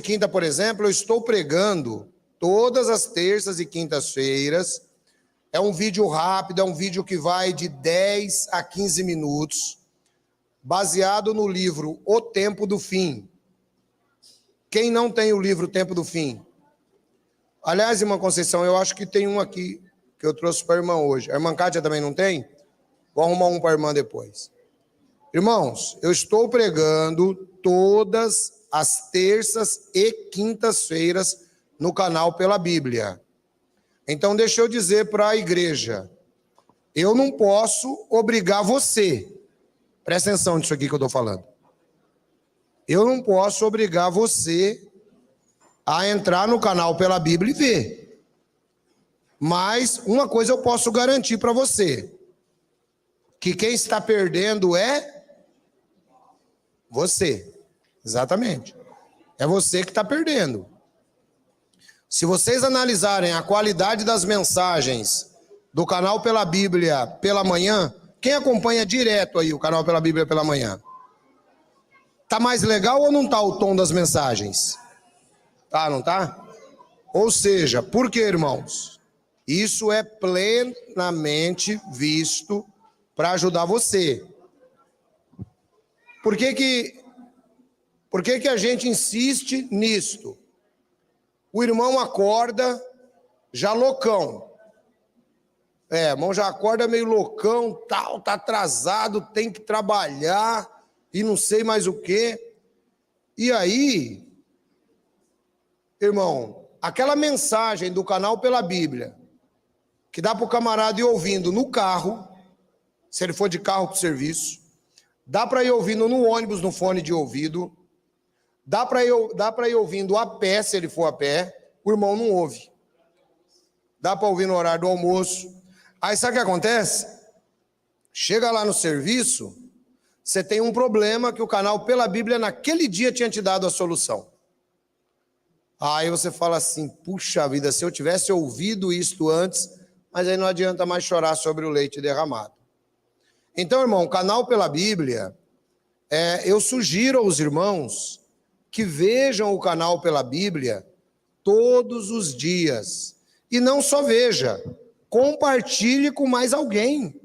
Quinta, por exemplo, eu estou pregando todas as terças e quintas-feiras. É um vídeo rápido, é um vídeo que vai de 10 a 15 minutos, baseado no livro O Tempo do Fim. Quem não tem o livro O Tempo do Fim? Aliás, irmã Conceição, eu acho que tem um aqui que eu trouxe para a irmã hoje. A irmã Kátia também não tem? Vou arrumar um para a irmã depois. Irmãos, eu estou pregando todas as terças e quintas-feiras no canal Pela Bíblia. Então, deixa eu dizer para a igreja, eu não posso obrigar você, presta atenção nisso aqui que eu estou falando, eu não posso obrigar você a entrar no canal Pela Bíblia e ver. Mas uma coisa eu posso garantir para você, que quem está perdendo é você. Exatamente. É você que está perdendo. Se vocês analisarem a qualidade das mensagens do canal Pela Bíblia pela manhã, quem acompanha direto aí o canal Pela Bíblia pela manhã? Tá mais legal ou não tá o tom das mensagens? Tá, não tá? Ou seja, por quê, irmãos? Isso é plenamente visto para ajudar você. Por que que a gente insiste nisto? O irmão acorda já loucão. Irmão já acorda meio loucão, tal, tá atrasado, tem que trabalhar e não sei mais o quê. E aí, irmão, aquela mensagem do canal Pela Bíblia, que dá para o camarada ir ouvindo no carro, se ele for de carro para o serviço, dá para ir ouvindo no ônibus, no fone de ouvido, dá para ir ouvindo a pé, se ele for a pé, o irmão não ouve. Dá para ouvir no horário do almoço. Aí sabe o que acontece? Chega lá no serviço, você tem um problema que o canal Pela Bíblia naquele dia tinha te dado a solução. Aí você fala assim, puxa vida, se eu tivesse ouvido isto antes, mas aí não adianta mais chorar sobre o leite derramado. Então, irmão, o canal Pela Bíblia, eu sugiro aos irmãos que vejam o canal Pela Bíblia todos os dias. E não só veja, compartilhe com mais alguém.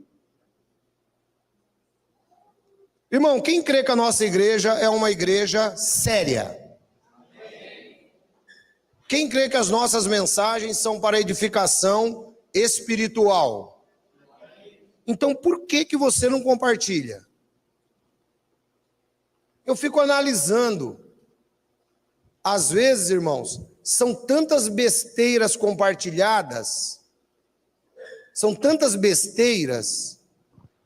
Irmão, quem crê que a nossa igreja é uma igreja séria? Quem crê que as nossas mensagens são para edificação espiritual? Então, por que você não compartilha? Eu fico analisando. Às vezes, irmãos, são tantas besteiras compartilhadas, são tantas besteiras,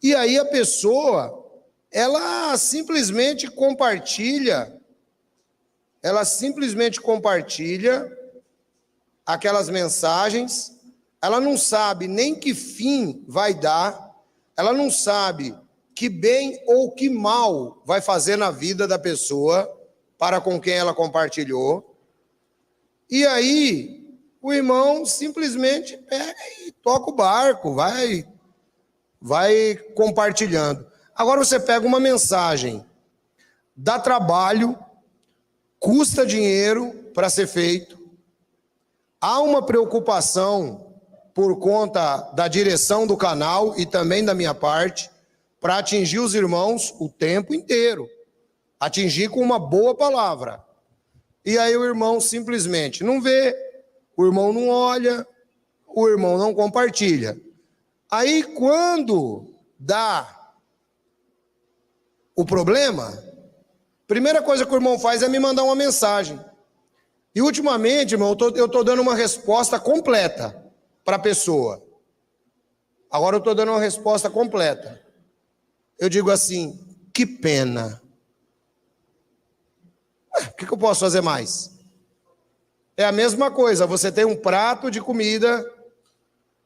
e aí a pessoa, ela simplesmente compartilha aquelas mensagens, ela não sabe nem que fim vai dar, ela não sabe que bem ou que mal vai fazer na vida da pessoa para com quem ela compartilhou. E aí, o irmão simplesmente pega e toca o barco, vai compartilhando. Agora você pega uma mensagem, dá trabalho, custa dinheiro para ser feito, há uma preocupação por conta da direção do canal e também da minha parte, para atingir os irmãos o tempo inteiro. Atingir com uma boa palavra. E aí o irmão simplesmente não vê, o irmão não olha, o irmão não compartilha. Aí quando dá o problema, primeira coisa que o irmão faz é me mandar uma mensagem. E ultimamente, irmão, eu estou dando uma resposta completa para a pessoa. Agora eu estou dando uma resposta completa. Eu digo assim, que pena. O que eu posso fazer mais? É a mesma coisa, você tem um prato de comida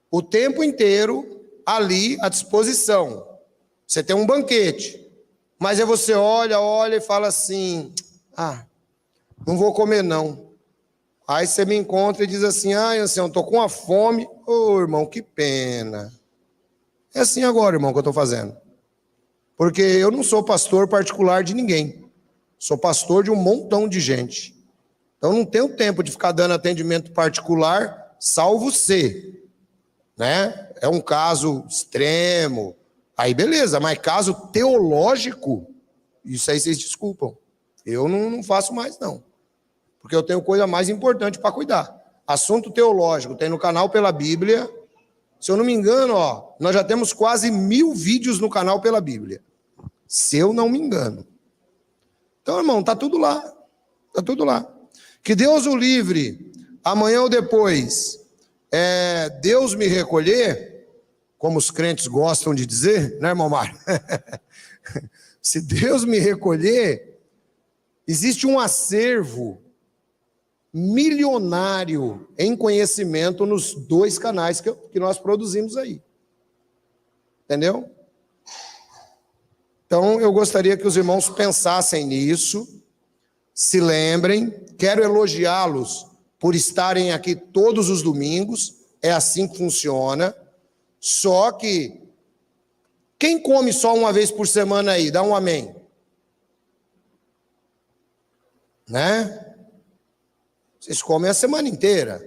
o tempo inteiro ali à disposição. Você tem um banquete. Mas aí você olha e fala assim, não vou comer não. Aí você me encontra e diz assim, ancião, estou com uma fome. Ô, irmão, que pena. É assim agora, irmão, que eu estou fazendo. Porque eu não sou pastor particular de ninguém. Sou pastor de um montão de gente. Então não tenho tempo de ficar dando atendimento particular, salvo ser, né? É um caso extremo. Aí beleza, mas caso teológico, isso aí vocês desculpam. Eu não faço mais não. Porque eu tenho coisa mais importante para cuidar. Assunto teológico, tem no canal Pela Bíblia. Se eu não me engano, nós já temos quase 1000 vídeos no canal Pela Bíblia. Se eu não me engano. Então, irmão, tá tudo lá. Tá tudo lá. Que Deus o livre, amanhã ou depois, Deus me recolher, como os crentes gostam de dizer, né, irmão Mário? Se Deus me recolher, existe um acervo milionário em conhecimento nos 2 canais que nós produzimos aí. Entendeu? Então, eu gostaria que os irmãos pensassem nisso, se lembrem. Quero elogiá-los por estarem aqui todos os domingos, é assim que funciona. Só que, quem come só uma vez por semana aí? Dá um amém. Né? Vocês comem a semana inteira.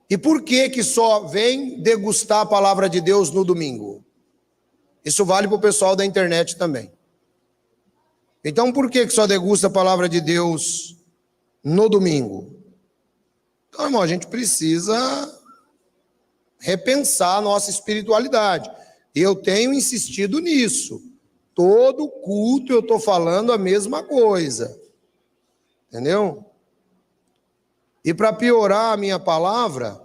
E por que só vem degustar a palavra de Deus no domingo? Isso vale para o pessoal da internet também. Então, por que só degusta a palavra de Deus no domingo? Então, irmão, a gente precisa repensar a nossa espiritualidade. E eu tenho insistido nisso. Todo culto eu estou falando a mesma coisa. Entendeu? E para piorar a minha palavra,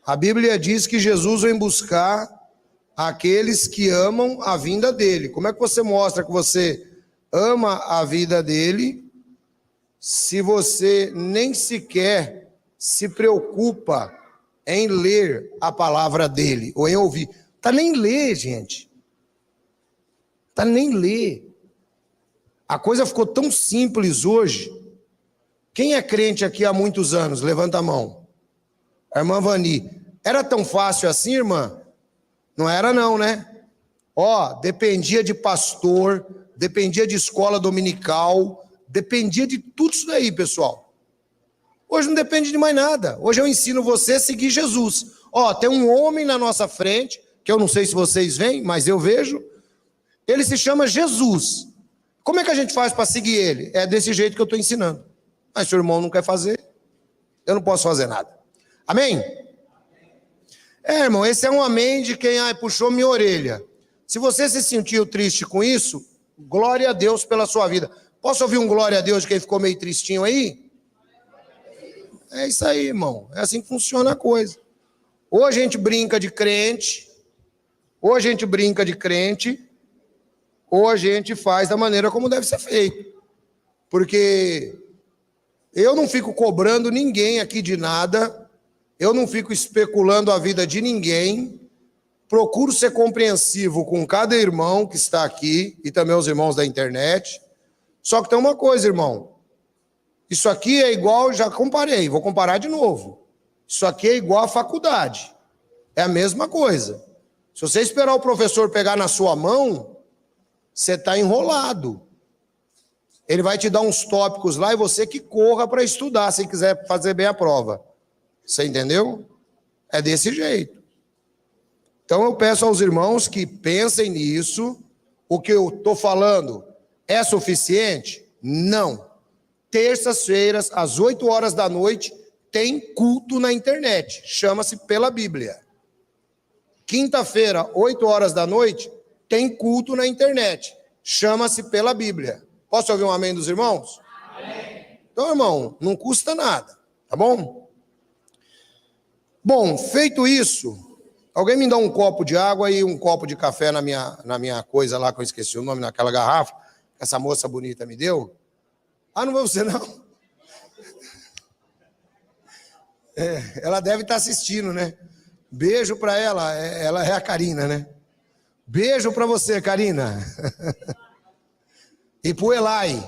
a Bíblia diz que Jesus vem buscar aqueles que amam a vinda dele. Como é que você mostra que você ama a vida dele se você nem sequer se preocupa em ler a palavra dele ou em ouvir? Tá nem ler, gente. Tá nem ler. A coisa ficou tão simples hoje. Quem é crente aqui há muitos anos? Levanta a mão. A irmã Vani. Era tão fácil assim, irmã? Não era não, né? Dependia de pastor, dependia de escola dominical, dependia de tudo isso daí, pessoal. Hoje não depende de mais nada. Hoje eu ensino você a seguir Jesus. Tem um homem na nossa frente, que eu não sei se vocês veem, mas eu vejo. Ele se chama Jesus. Como é que a gente faz para seguir ele? É desse jeito que eu estou ensinando. Mas se o irmão não quer fazer, eu não posso fazer nada. Amém? Irmão, esse é um amém de quem puxou minha orelha. Se você se sentiu triste com isso, glória a Deus pela sua vida. Posso ouvir um glória a Deus de quem ficou meio tristinho aí? É isso aí, irmão. É assim que funciona a coisa. Ou a gente brinca de crente, ou a gente faz da maneira como deve ser feito. Porque eu não fico cobrando ninguém aqui de nada, eu não fico especulando a vida de ninguém, procuro ser compreensivo com cada irmão que está aqui e também os irmãos da internet. Só que tem uma coisa, irmão. Isso aqui é igual, já comparei, vou comparar de novo. Isso aqui é igual à faculdade. É a mesma coisa. Se você esperar o professor pegar na sua mão, você está enrolado. Ele vai te dar uns tópicos lá e você que corra para estudar, se quiser fazer bem a prova. Você entendeu? É desse jeito. Então eu peço aos irmãos que pensem nisso. O que eu estou falando é suficiente? Não. Terças-feiras, às 8 horas da noite, tem culto na internet. Chama-se Pela Bíblia. Quinta-feira, 8 horas da noite, tem culto na internet. Chama-se Pela Bíblia. Posso ouvir um amém dos irmãos? Amém. Então, irmão, não custa nada, tá bom? Bom, feito isso, alguém me dá um copo de água e um copo de café na minha coisa lá, que eu esqueci o nome, naquela garrafa, que essa moça bonita me deu. Não foi você, não? Ela deve estar assistindo, né? Beijo para ela, ela é a Karina, né? Beijo para você, Karina. E pro Elai.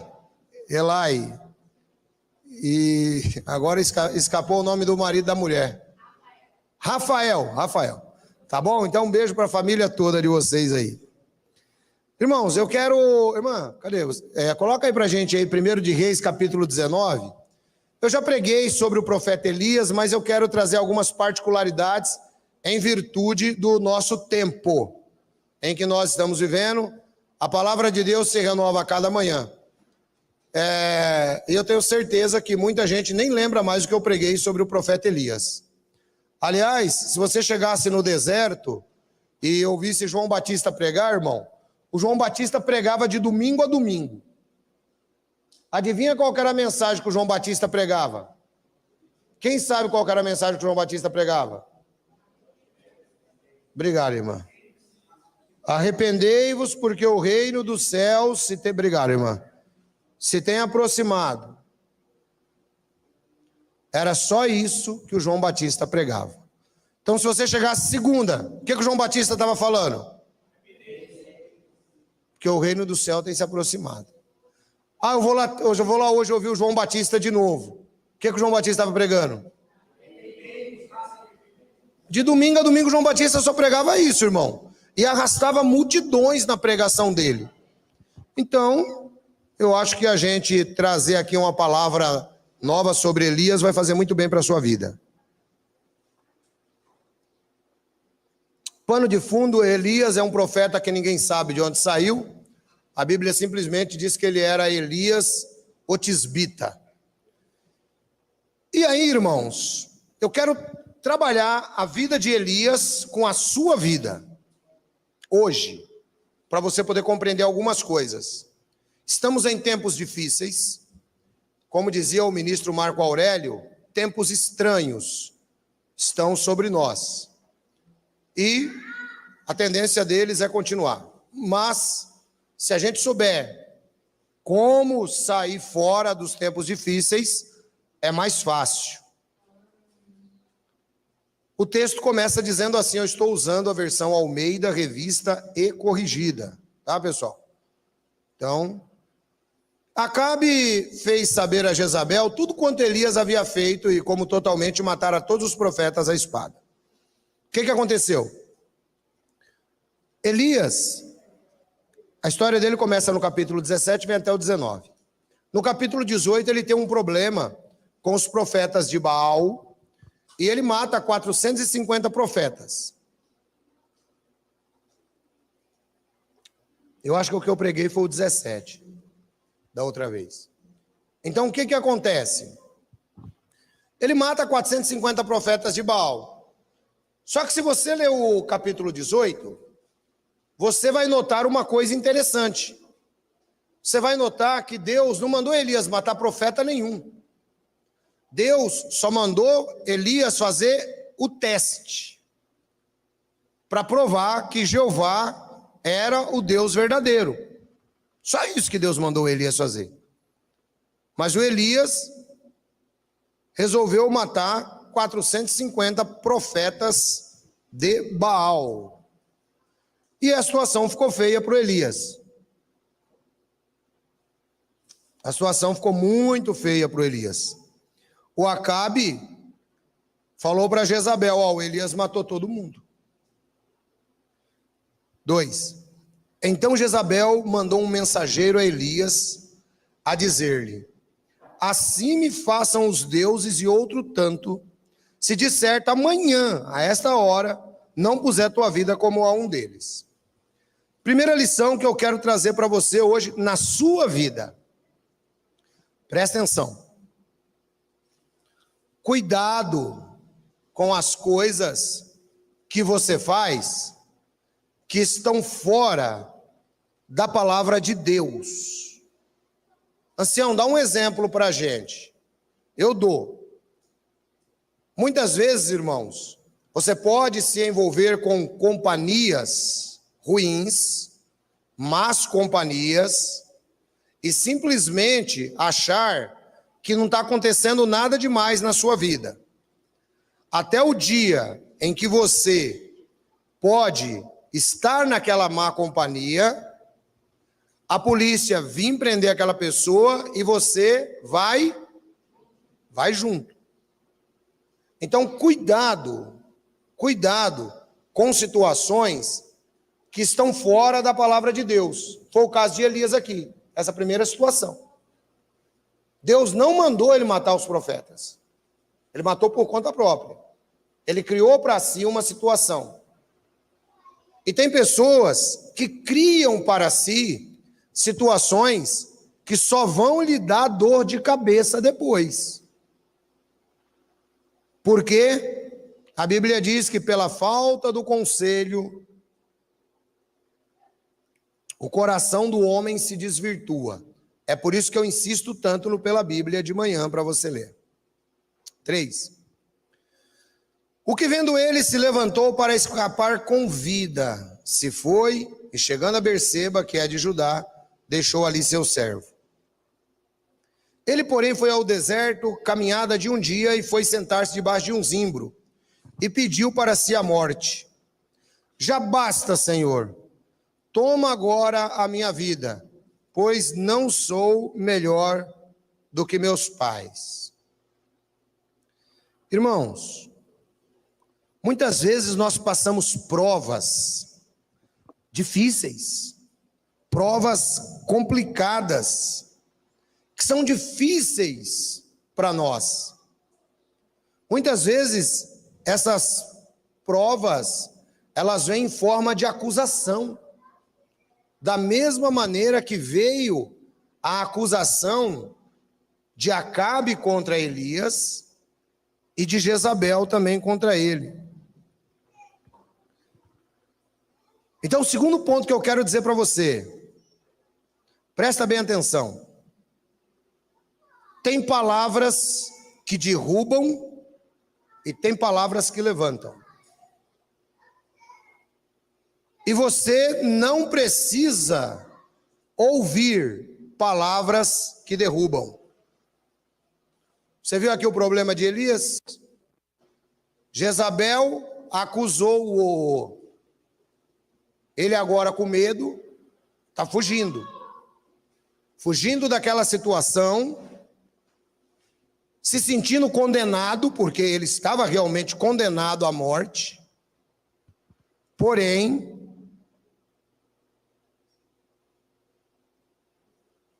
E agora escapou o nome do marido da mulher. Rafael. Tá bom? Então um beijo para a família toda de vocês aí. Irmãos, eu quero... Irmã, cadê você? Coloca aí pra gente aí, 1 de Reis, capítulo 19. Eu já preguei sobre o profeta Elias, mas eu quero trazer algumas particularidades em virtude do nosso tempo em que nós estamos vivendo. A palavra de Deus se renova a cada manhã. E eu tenho certeza que muita gente nem lembra mais do que eu preguei sobre o profeta Elias. Aliás, se você chegasse no deserto e ouvisse João Batista pregar, irmão, o João Batista pregava de domingo a domingo. Adivinha qual era a mensagem que o João Batista pregava? Quem sabe qual era a mensagem que o João Batista pregava? Obrigado, irmã. Arrependei-vos, porque o reino dos céus se tem... Obrigado, irmã. Se tem aproximado. Era só isso que o João Batista pregava. Então, se você chegasse segunda, o que o João Batista estava falando? Que o reino do céu tem se aproximado. Eu vou lá hoje ouvir o João Batista de novo. O que o João Batista estava pregando? De domingo a domingo o João Batista só pregava isso, irmão. E arrastava multidões na pregação dele. Então, eu acho que a gente trazer aqui uma palavra nova sobre Elias vai fazer muito bem para a sua vida. Pano de fundo, Elias é um profeta que ninguém sabe de onde saiu. A Bíblia simplesmente diz que ele era Elias, o tisbita. E aí, irmãos, eu quero trabalhar a vida de Elias com a sua vida, hoje, para você poder compreender algumas coisas. Estamos em tempos difíceis, como dizia o ministro Marco Aurélio, tempos estranhos estão sobre nós. E a tendência deles é continuar. Mas, se a gente souber como sair fora dos tempos difíceis, é mais fácil. O texto começa dizendo assim, eu estou usando a versão Almeida, revista e corrigida. Tá, pessoal? Então, Acabe fez saber a Jezabel tudo quanto Elias havia feito e como totalmente matara todos os profetas à espada. O que aconteceu? Elias, a história dele começa no capítulo 17 e vem até o 19. No capítulo 18 ele tem um problema com os profetas de Baal e ele mata 450 profetas. Eu acho que o que eu preguei foi o 17, da outra vez. Então o que acontece? Ele mata 450 profetas de Baal. Só que se você ler o capítulo 18, você vai notar uma coisa interessante. Você vai notar que Deus não mandou Elias matar profeta nenhum. Deus só mandou Elias fazer o teste para provar que Jeová era o Deus verdadeiro. Só isso que Deus mandou Elias fazer. Mas o Elias resolveu matar 450 profetas de Baal. E a situação ficou feia para o Elias. A situação ficou muito feia para o Elias. O Acabe falou para Jezabel, o Elias matou todo mundo. 2. Então Jezabel mandou um mensageiro a Elias a dizer-lhe, assim me façam os deuses e outro tanto, se de certo amanhã, a esta hora, não puser tua vida como a um deles. Primeira lição que eu quero trazer para você hoje, na sua vida. Presta atenção. Cuidado com as coisas que você faz que estão fora da palavra de Deus. Ancião, dá um exemplo para a gente. Eu dou. Muitas vezes, irmãos, você pode se envolver com companhias ruins, más companhias, e simplesmente achar que não está acontecendo nada demais na sua vida. Até o dia em que você pode estar naquela má companhia, a polícia vir prender aquela pessoa e você vai junto. Então, cuidado com situações que estão fora da palavra de Deus. Foi o caso de Elias aqui, essa primeira situação. Deus não mandou ele matar os profetas. Ele matou por conta própria. Ele criou para si uma situação. E tem pessoas que criam para si situações que só vão lhe dar dor de cabeça depois. Porque a Bíblia diz que pela falta do conselho, o coração do homem se desvirtua. É por isso que eu insisto tanto no pela Bíblia de manhã para você ler. 3. O que vendo ele se levantou para escapar com vida, se foi, e chegando a Berseba, que é de Judá, deixou ali seu servo. Ele, porém, foi ao deserto, caminhada de um dia, e foi sentar-se debaixo de um zimbro, e pediu para si a morte. Já basta, Senhor, toma agora a minha vida, pois não sou melhor do que meus pais. Irmãos, muitas vezes nós passamos provas difíceis, provas complicadas, que são difíceis para nós. Muitas vezes essas provas, elas vêm em forma de acusação. Da mesma maneira que veio a acusação de Acabe contra Elias e de Jezabel também contra ele. Então, o segundo ponto que eu quero dizer para você, presta bem atenção. Tem palavras que derrubam e tem palavras que levantam. E você não precisa ouvir palavras que derrubam. Você viu aqui o problema de Elias? Jezabel acusou-o. Ele agora com medo, está fugindo. Fugindo daquela situação, se sentindo condenado, porque ele estava realmente condenado à morte. Porém,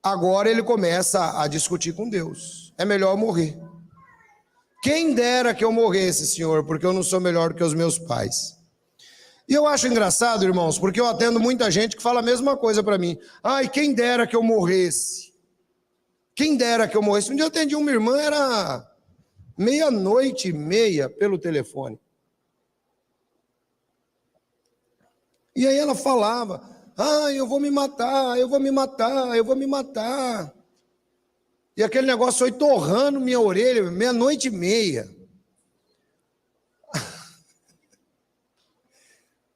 agora ele começa a discutir com Deus. É melhor eu morrer. Quem dera que eu morresse, Senhor, porque eu não sou melhor do que os meus pais. E eu acho engraçado, irmãos, porque eu atendo muita gente que fala a mesma coisa para mim. Ai, quem dera que eu morresse. Quem dera que eu morresse. Um dia eu atendi uma irmã, era 00:30 pelo telefone. E aí ela falava, eu vou me matar, eu vou me matar, eu vou me matar. E aquele negócio foi torrando minha orelha, 00:30.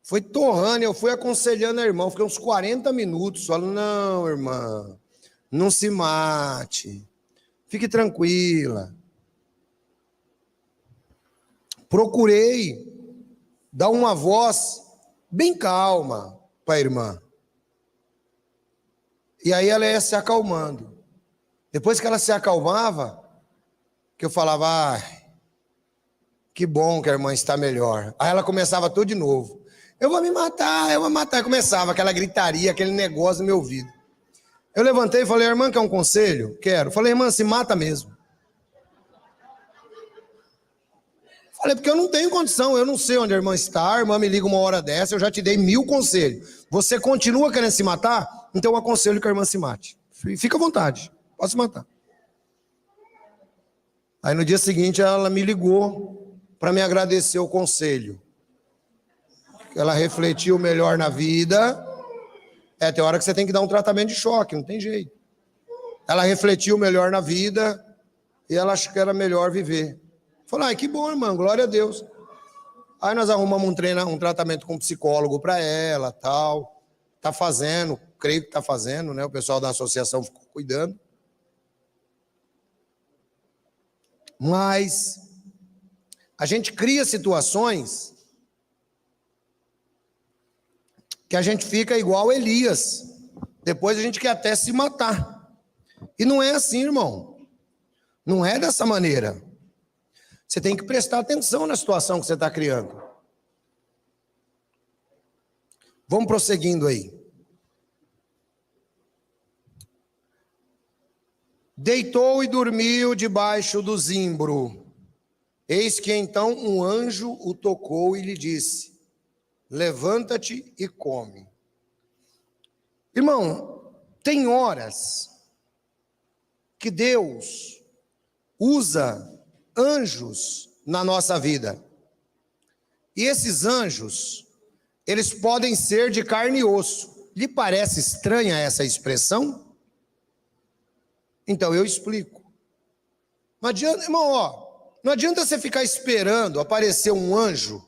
Foi torrando, eu fui aconselhando a irmã, fiquei uns 40 minutos, falando, não, irmã, não se mate, fique tranquila. Procurei dar uma voz bem calma para a irmã. E aí ela ia se acalmando. Depois que ela se acalmava, que eu falava, que bom que a irmã está melhor. Aí ela começava tudo de novo. Eu vou me matar, eu vou matar. E começava aquela gritaria, aquele negócio no meu ouvido. Eu levantei e falei, irmã, quer um conselho? Quero. Falei, irmã, se mata mesmo. Falei, porque eu não tenho condição, eu não sei onde a irmã está, a irmã me liga uma hora dessa, eu já te dei 1000 conselhos. Você continua querendo se matar? Então eu aconselho que a irmã se mate. Fica à vontade, pode se matar. Aí no dia seguinte ela me ligou para me agradecer o conselho. Ela refletiu melhor na vida. Tem hora que você tem que dar um tratamento de choque, não tem jeito. Ela refletiu melhor na vida e ela achou que era melhor viver. Falei, que bom, irmão, glória a Deus. Aí nós arrumamos um tratamento com um psicólogo para ela, tal. Está fazendo, creio que está fazendo, né? O pessoal da associação ficou cuidando. Mas a gente cria situações que a gente fica igual Elias. Depois a gente quer até se matar. E não é assim, irmão. Não é dessa maneira. Você tem que prestar atenção na situação que você está criando. Vamos prosseguindo aí. Deitou e dormiu debaixo do zimbro. Eis que então um anjo o tocou e lhe disse: levanta-te e come. Irmão, tem horas que Deus usa anjos na nossa vida. E esses anjos, eles podem ser de carne e osso. Lhe parece estranha essa expressão? Então eu explico. Não adianta, irmão, não adianta você ficar esperando aparecer um anjo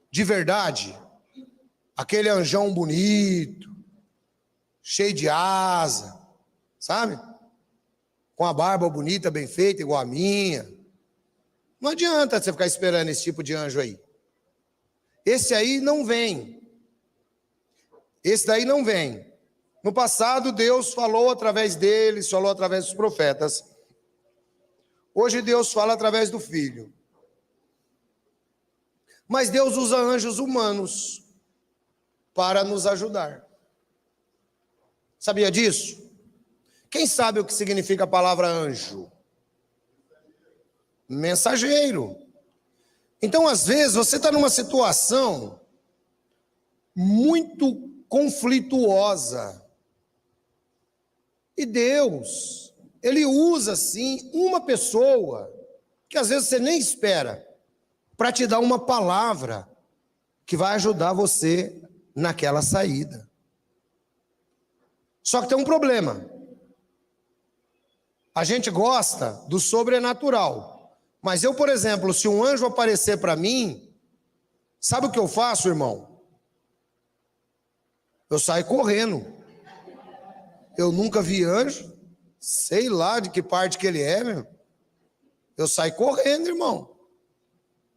de verdade, aquele anjão bonito, cheio de asa, sabe? Com a barba bonita, bem feita, igual a minha. Não adianta você ficar esperando esse tipo de anjo aí. Esse aí não vem. Esse daí não vem. No passado, Deus falou através deles, falou através dos profetas. Hoje, Deus fala através do Filho. Mas Deus usa anjos humanos para nos ajudar. Sabia disso? Quem sabe o que significa a palavra anjo? Mensageiro. Então, às vezes, você está numa situação muito conflituosa. E Deus, Ele usa, sim, uma pessoa, que às vezes você nem espera, para te dar uma palavra que vai ajudar você naquela saída. Só que tem um problema. A gente gosta do sobrenatural. Mas eu, por exemplo, se um anjo aparecer para mim, sabe o que eu faço, irmão? Eu saio correndo. Eu nunca vi anjo, sei lá de que parte que ele é, meu. Eu saio correndo, irmão.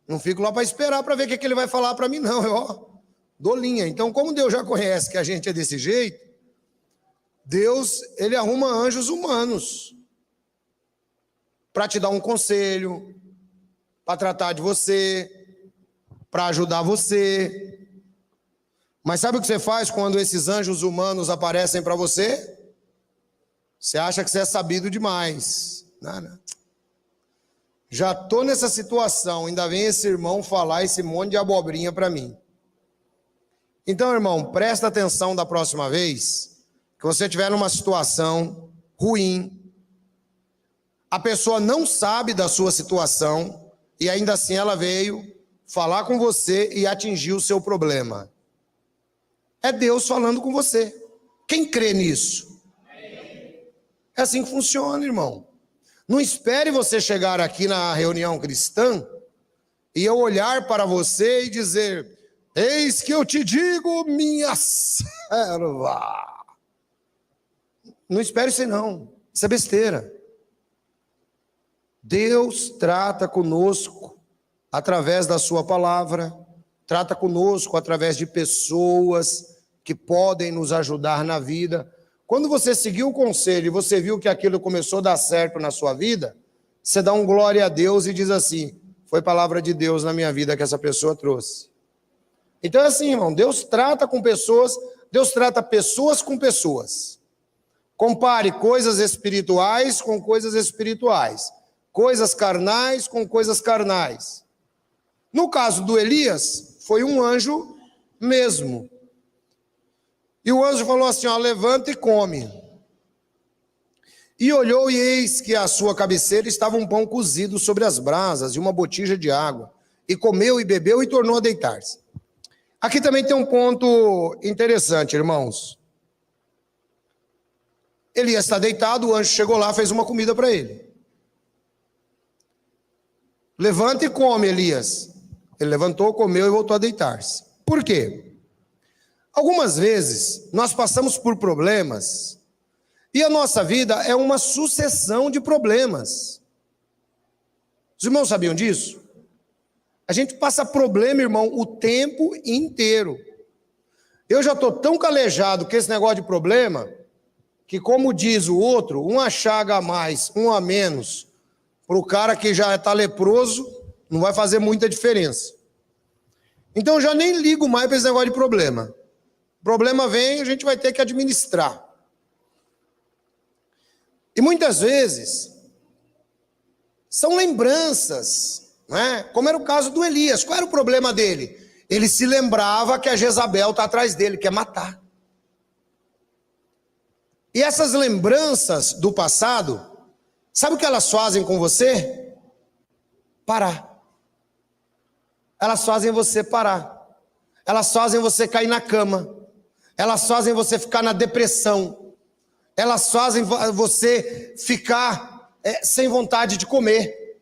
Não fico lá para esperar para ver o que ele vai falar para mim, não. Eu dou linha. Então, como Deus já conhece que a gente é desse jeito, Deus, Ele arruma anjos humanos para te dar um conselho, para tratar de você, para ajudar você. Mas sabe o que você faz quando esses anjos humanos aparecem para você? Você acha que você é sabido demais. Não. Já estou nessa situação, ainda vem esse irmão falar esse monte de abobrinha para mim. Então, irmão, presta atenção da próxima vez que você estiver numa situação ruim, a pessoa não sabe da sua situação e ainda assim ela veio falar com você e atingir o seu problema. É Deus falando com você. Quem crê nisso? É assim que funciona, irmão. Não espere você chegar aqui na reunião cristã e eu olhar para você e dizer: eis que eu te digo, minha serva. Não espere isso não. Isso é besteira. Deus trata conosco através da sua palavra, trata conosco através de pessoas que podem nos ajudar na vida. Quando você seguiu o conselho e você viu que aquilo começou a dar certo na sua vida, você dá um glória a Deus e diz assim: foi palavra de Deus na minha vida que essa pessoa trouxe. Então é assim, irmão, Deus trata com pessoas, Deus trata pessoas com pessoas. Compare coisas espirituais com coisas espirituais. Coisas carnais com coisas carnais. No caso do Elias, foi um anjo mesmo. E o anjo falou assim: ó, levanta e come. E olhou, e eis que à sua cabeceira estava um pão cozido sobre as brasas e uma botija de água. E comeu e bebeu e tornou a deitar-se. Aqui também tem um ponto interessante, irmãos. Elias está deitado, o anjo chegou lá, fez uma comida para ele. Levanta e come, Elias. Ele levantou, comeu e voltou a deitar-se. Por quê? Algumas vezes nós passamos por problemas e a nossa vida é uma sucessão de problemas. Os irmãos sabiam disso? A gente passa problema, irmão, o tempo inteiro. Eu já estou tão calejado com esse negócio de problema que, como diz o outro, uma chaga a mais, um a menos, para o cara que já está leproso, não vai fazer muita diferença. Então eu já nem ligo mais para esse negócio de problema. O problema vem, a gente vai ter que administrar. E muitas vezes, são lembranças, né? Como era o caso do Elias. Qual era o problema dele? Ele se lembrava que a Jezabel está atrás dele, quer matar. E essas lembranças do passado, sabe o que elas fazem com você? Parar. Elas fazem você parar. Elas fazem você cair na cama. Elas fazem você ficar na depressão. Elas fazem você ficar sem vontade de comer.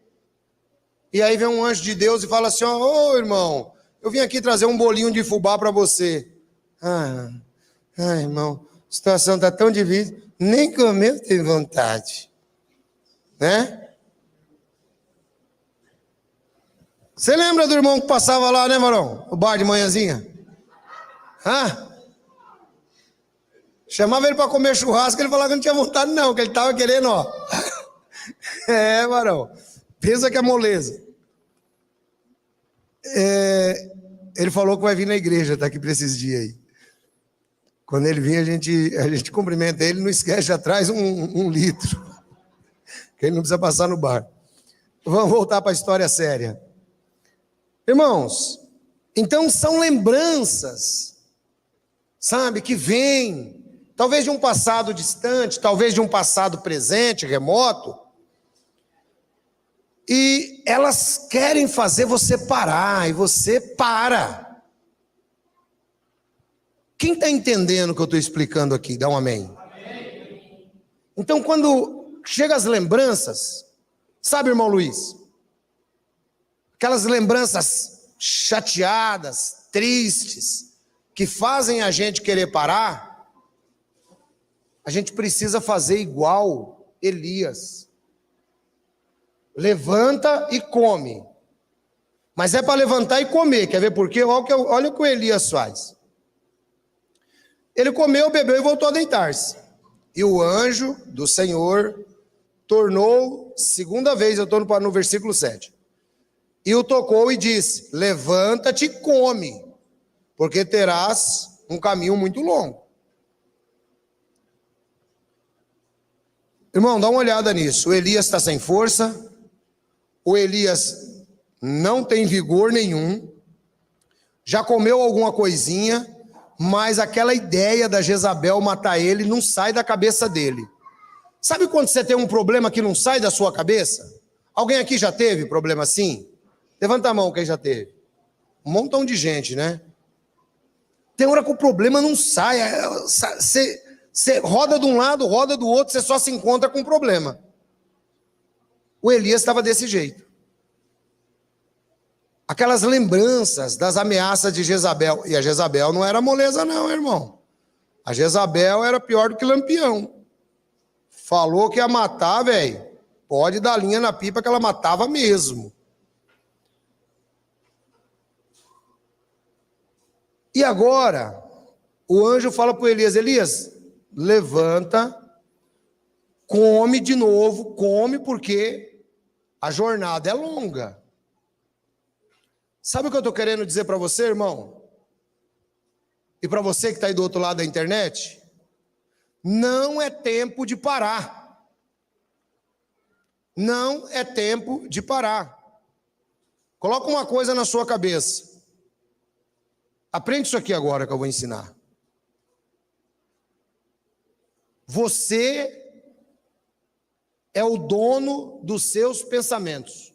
E aí vem um anjo de Deus e fala assim: ô irmão, eu vim aqui trazer um bolinho de fubá para você. Irmão, a situação está tão difícil, nem comer eu tenho vontade. Né? Você lembra do irmão que passava lá, né, varão? O bar de manhãzinha? Chamava ele para comer churrasco, ele falava que não tinha vontade não, que ele estava querendo, ó. Varão, pensa que é moleza. Ele falou que vai vir na igreja, tá aqui para esses dias aí. Quando ele vir, a gente cumprimenta ele, não esquece, atrás um litro, que ele não precisa passar no bar. Vamos voltar para a história séria. Irmãos, então são lembranças, sabe, que vêm, talvez de um passado distante, talvez de um passado presente, remoto, e elas querem fazer você parar, e você para. Quem está entendendo o que eu estou explicando aqui? Dá um amém. Amém. Então, quando chegam as lembranças, sabe, irmão Luiz, aquelas lembranças chateadas, tristes, que fazem a gente querer parar, a gente precisa fazer igual Elias. Levanta e come. Mas é para levantar e comer, quer ver por quê? Olha o que o Elias faz. Ele comeu, bebeu e voltou a deitar-se. E o anjo do Senhor tornou, segunda vez, eu estou no versículo 7. E o tocou e disse: levanta-te e come, porque terás um caminho muito longo. Irmão, dá uma olhada nisso. O Elias está sem força, o Elias não tem vigor nenhum, já comeu alguma coisinha, mas aquela ideia da Jezabel matar ele não sai da cabeça dele. Sabe quando você tem um problema que não sai da sua cabeça? Alguém aqui já teve problema assim? Levanta a mão quem já teve. Um montão de gente, né? Tem hora que o problema não sai. Você roda de um lado, roda do outro, você só se encontra com o problema. O Elias estava desse jeito. Aquelas lembranças das ameaças de Jezabel. E a Jezabel não era moleza não, irmão. A Jezabel era pior do que Lampião. Falou que ia matar, velho. Pode dar linha na pipa que ela matava mesmo. E agora, o anjo fala para o Elias: Elias, levanta, come de novo, come porque a jornada é longa. Sabe o que eu estou querendo dizer para você, irmão? E para você que está aí do outro lado da internet? Não é tempo de parar. Não é tempo de parar. Coloca uma coisa na sua cabeça. Aprende isso aqui agora que eu vou ensinar. Você é o dono dos seus pensamentos.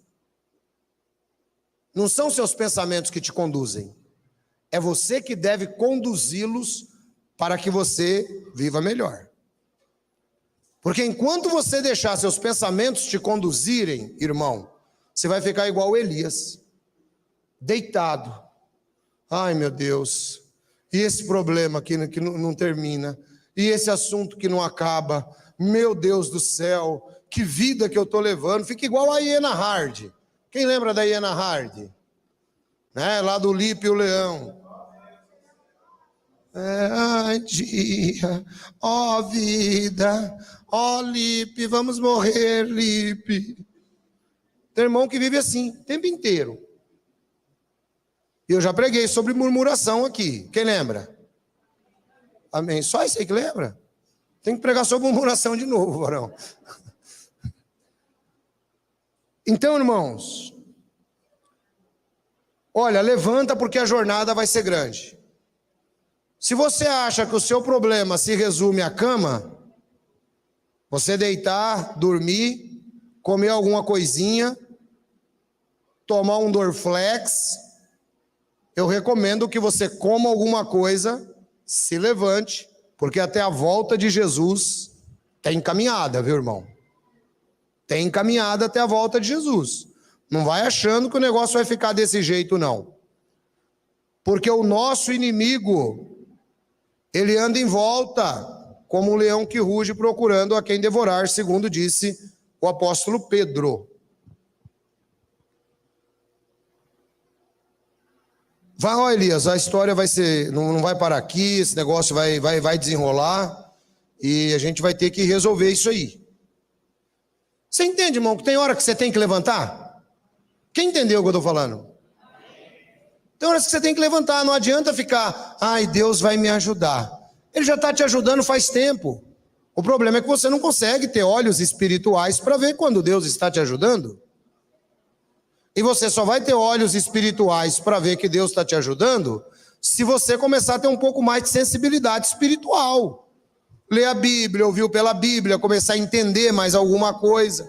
Não são seus pensamentos que te conduzem. É você que deve conduzi-los para que você viva melhor. Porque enquanto você deixar seus pensamentos te conduzirem, irmão, você vai ficar igual Elias, deitado. Ai, meu Deus, e esse problema aqui que não termina, e esse assunto que não acaba, meu Deus do céu, que vida que eu estou levando, fica igual a hiena Hard. Quem lembra da hiena Hard? Né? Lá do Lipe e o Leão. Ai, dia, ó vida, ó Lipe, vamos morrer, Lipe. Tem irmão que vive assim, o tempo inteiro. E eu já preguei sobre murmuração aqui, quem lembra? Amém. Só isso aí que lembra? Tem que pregar sobre murmuração de novo, varão. Então, irmãos, olha, levanta porque a jornada vai ser grande. Se você acha que o seu problema se resume à cama, você deitar, dormir, comer alguma coisinha, tomar um Dorflex, eu recomendo que você coma alguma coisa, se levante, porque até a volta de Jesus tem caminhada, viu, irmão? Tem caminhada até a volta de Jesus. Não vai achando que o negócio vai ficar desse jeito, não. Porque o nosso inimigo, ele anda em volta, como um leão que ruge procurando a quem devorar, segundo disse o apóstolo Pedro. Vai, ó Elias, a história vai ser, não vai parar aqui, esse negócio vai desenrolar e a gente vai ter que resolver isso aí. Você entende, irmão, que tem hora que você tem que levantar? Quem entendeu o que eu estou falando? Tem horas que você tem que levantar, não adianta ficar, ai, Deus vai me ajudar. Ele já está te ajudando faz tempo. O problema é que você não consegue ter olhos espirituais para ver quando Deus está te ajudando. E você só vai ter olhos espirituais para ver que Deus está te ajudando se você começar a ter um pouco mais de sensibilidade espiritual. Ler a Bíblia, ouvir pela Bíblia, começar a entender mais alguma coisa.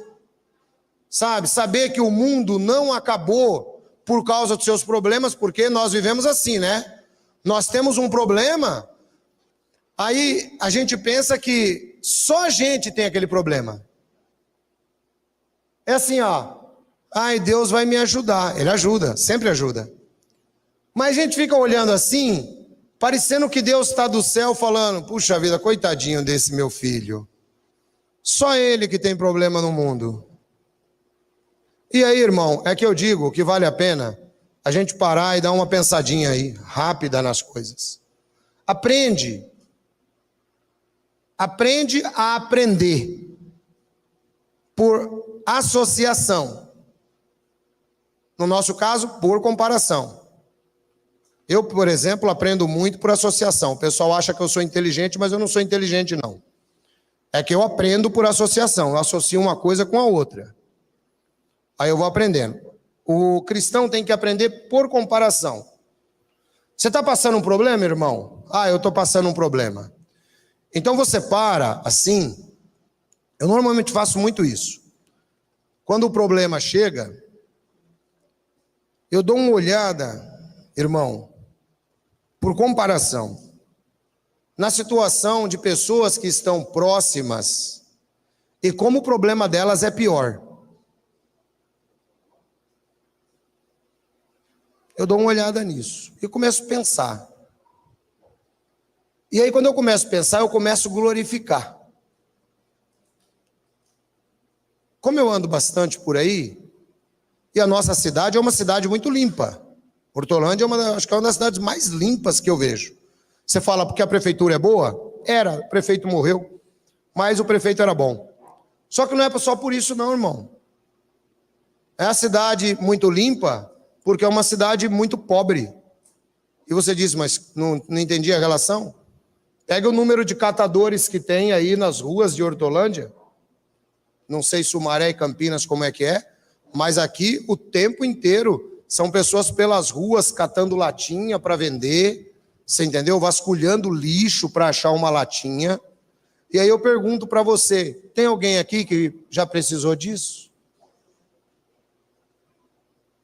Sabe? Saber que o mundo não acabou por causa dos seus problemas, porque nós vivemos assim, né? Nós temos um problema, aí a gente pensa que só a gente tem aquele problema. É assim, ó. Ai, Deus vai me ajudar. Ele ajuda, sempre ajuda. Mas a gente fica olhando assim, parecendo que Deus está do céu falando, puxa vida, coitadinho desse meu filho. Só ele que tem problema no mundo. E aí, irmão, é que eu digo que vale a pena a gente parar e dar uma pensadinha aí, rápida nas coisas. Aprende. Aprende a aprender. Por associação. No nosso caso, por comparação. Eu, por exemplo, aprendo muito por associação. O pessoal acha que eu sou inteligente, mas eu não sou inteligente, não. É que eu aprendo por associação. Eu associo uma coisa com a outra. Aí eu vou aprendendo. O cristão tem que aprender por comparação. Você está passando um problema, irmão? Ah, eu estou passando um problema. Então você para, assim. Eu normalmente faço muito isso. Quando o problema chega, eu dou uma olhada, irmão, por comparação, na situação de pessoas que estão próximas e como o problema delas é pior. Eu dou uma olhada nisso e começo a pensar. E aí, quando eu começo a pensar, eu começo a glorificar. Como eu ando bastante por aí, e a nossa cidade é uma cidade muito limpa. Hortolândia acho que é uma das cidades mais limpas que eu vejo. Você fala porque a prefeitura é boa? Era, o prefeito morreu, mas o prefeito era bom. Só que não é só por isso não, irmão. É a cidade muito limpa, porque é uma cidade muito pobre. E você diz, mas não entendi a relação? Pega o número de catadores que tem aí nas ruas de Hortolândia. Não sei Sumaré e Campinas como é que é, mas aqui o tempo inteiro são pessoas pelas ruas catando latinha para vender, você entendeu? Vasculhando lixo para achar uma latinha. E aí eu pergunto para você, tem alguém aqui que já precisou disso?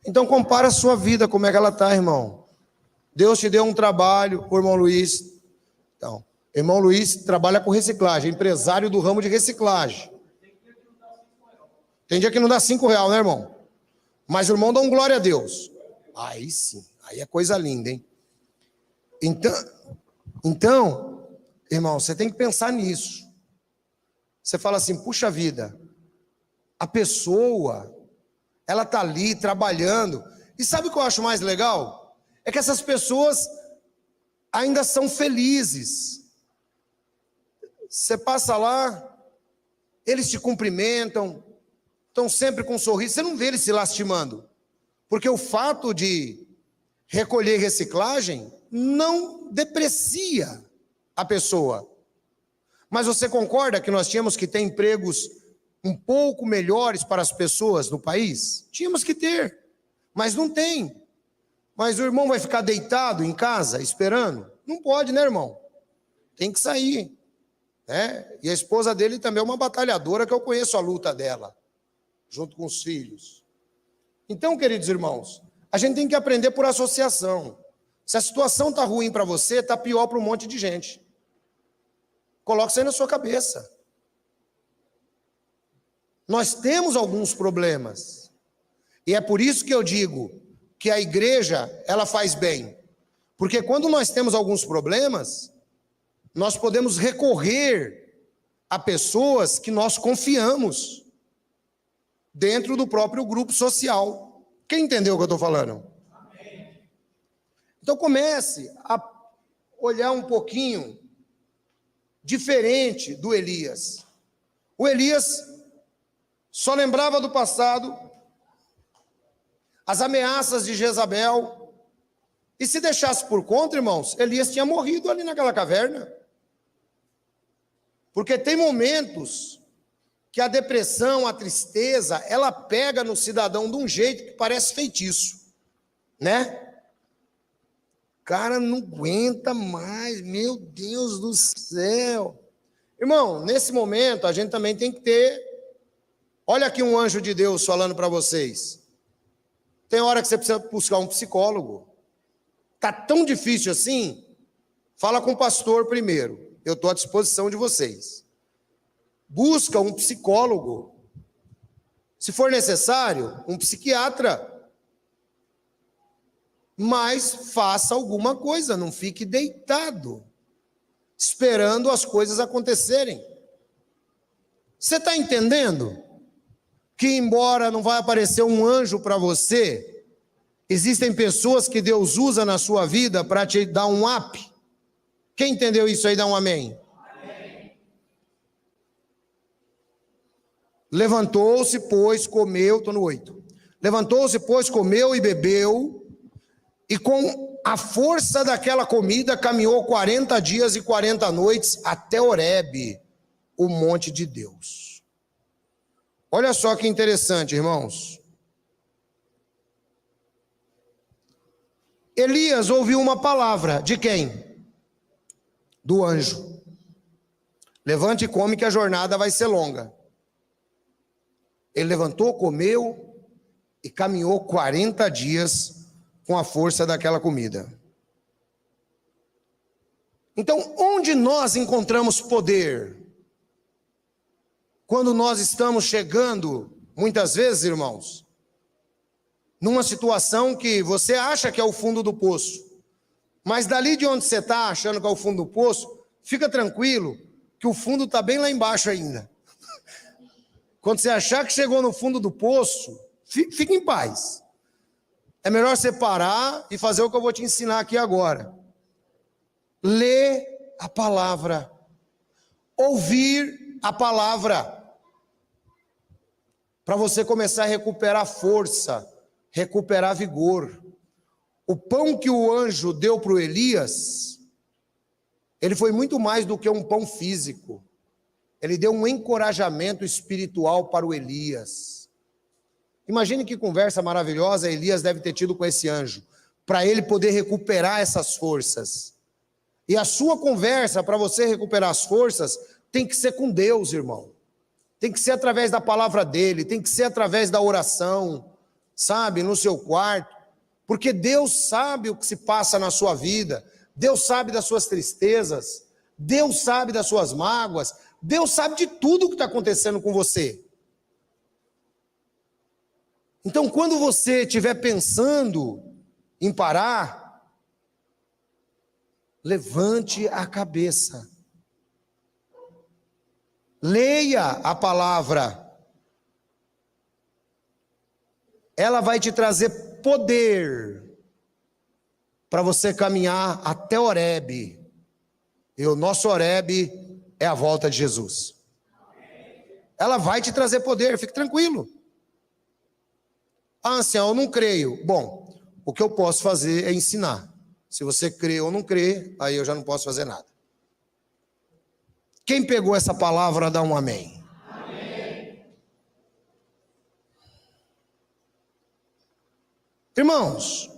Então compara a sua vida, como é que ela está, irmão. Deus te deu um trabalho, o irmão Luiz. Então, irmão Luiz trabalha com reciclagem, empresário do ramo de reciclagem. Tem dia que não dá R$5, né, irmão? Mas o irmão dá um glória a Deus. Aí sim, aí é coisa linda, hein? Então, irmão, você tem que pensar nisso. Você fala assim, puxa vida, a pessoa, ela está ali trabalhando. E sabe o que eu acho mais legal? É que essas pessoas ainda são felizes. Você passa lá, eles te cumprimentam, estão sempre com um sorriso, você não vê eles se lastimando. Porque o fato de recolher reciclagem não deprecia a pessoa. Mas você concorda que nós tínhamos que ter empregos um pouco melhores para as pessoas no país? Tínhamos que ter, mas não tem. Mas o irmão vai ficar deitado em casa esperando? Não pode, né, irmão? Tem que sair. Né? E a esposa dele também é uma batalhadora, que eu conheço a luta dela, junto com os filhos. Então, queridos irmãos, a gente tem que aprender por associação. Se a situação está ruim para você, está pior para um monte de gente. Coloque isso aí na sua cabeça. Nós temos alguns problemas. E é por isso que eu digo que a igreja, ela faz bem. Porque quando nós temos alguns problemas, nós podemos recorrer a pessoas que nós confiamos dentro do próprio grupo social. Quem entendeu o que eu estou falando? Amém. Então comece a olhar um pouquinho diferente do Elias. O Elias só lembrava do passado, as ameaças de Jezabel, e se deixasse por conta, irmãos, Elias tinha morrido ali naquela caverna. Porque tem momentos que a depressão, a tristeza, ela pega no cidadão de um jeito que parece feitiço, né? O cara não aguenta mais, meu Deus do céu. Irmão, nesse momento a gente também tem que ter, olha aqui um anjo de Deus falando para vocês. Tem hora que você precisa buscar um psicólogo. Está tão difícil assim? Fala com o pastor primeiro. Eu estou à disposição de vocês. Busca um psicólogo. Se for necessário, um psiquiatra. Mas faça alguma coisa, não fique deitado, esperando as coisas acontecerem. Você está entendendo? Que embora não vai aparecer um anjo para você, existem pessoas que Deus usa na sua vida para te dar um up. Quem entendeu isso aí, dá um amém. Amém. Levantou-se, pois, comeu, estou no 8. Levantou-se, pois, comeu e bebeu, e com a força daquela comida caminhou 40 dias e 40 noites até Horebe, o monte de Deus. Olha só que interessante, irmãos. Elias ouviu uma palavra, de quem? Do anjo. Levante e come que a jornada vai ser longa. Ele levantou, comeu e caminhou 40 dias com a força daquela comida. Então, onde nós encontramos poder? Quando nós estamos chegando, muitas vezes, irmãos, numa situação que você acha que é o fundo do poço, mas dali de onde você está achando que é o fundo do poço, fica tranquilo que o fundo está bem lá embaixo ainda. Quando você achar que chegou no fundo do poço, fique em paz. É melhor você parar e fazer o que eu vou te ensinar aqui agora. Ler a palavra. Ouvir a palavra. Para você começar a recuperar força, recuperar vigor. O pão que o anjo deu para o Elias, ele foi muito mais do que um pão físico. Ele deu um encorajamento espiritual para o Elias. Imagine que conversa maravilhosa Elias deve ter tido com esse anjo, para ele poder recuperar essas forças. E a sua conversa, para você recuperar as forças, tem que ser com Deus, irmão. Tem que ser através da palavra dele, tem que ser através da oração, sabe, no seu quarto. Porque Deus sabe o que se passa na sua vida, Deus sabe das suas tristezas, Deus sabe das suas mágoas, Deus sabe de tudo o que está acontecendo com você. Então, quando você estiver pensando em parar, levante a cabeça. Leia a palavra. Ela vai te trazer poder para você caminhar até Horebe. E o nosso Horebe é a volta de Jesus. Ela vai te trazer poder, fique tranquilo. Ah, Ancião, eu não creio. Bom, o que eu posso fazer é ensinar. Se você crê ou não crê, aí eu já não posso fazer nada. Quem pegou essa palavra, dá um amém. Amém. Irmãos,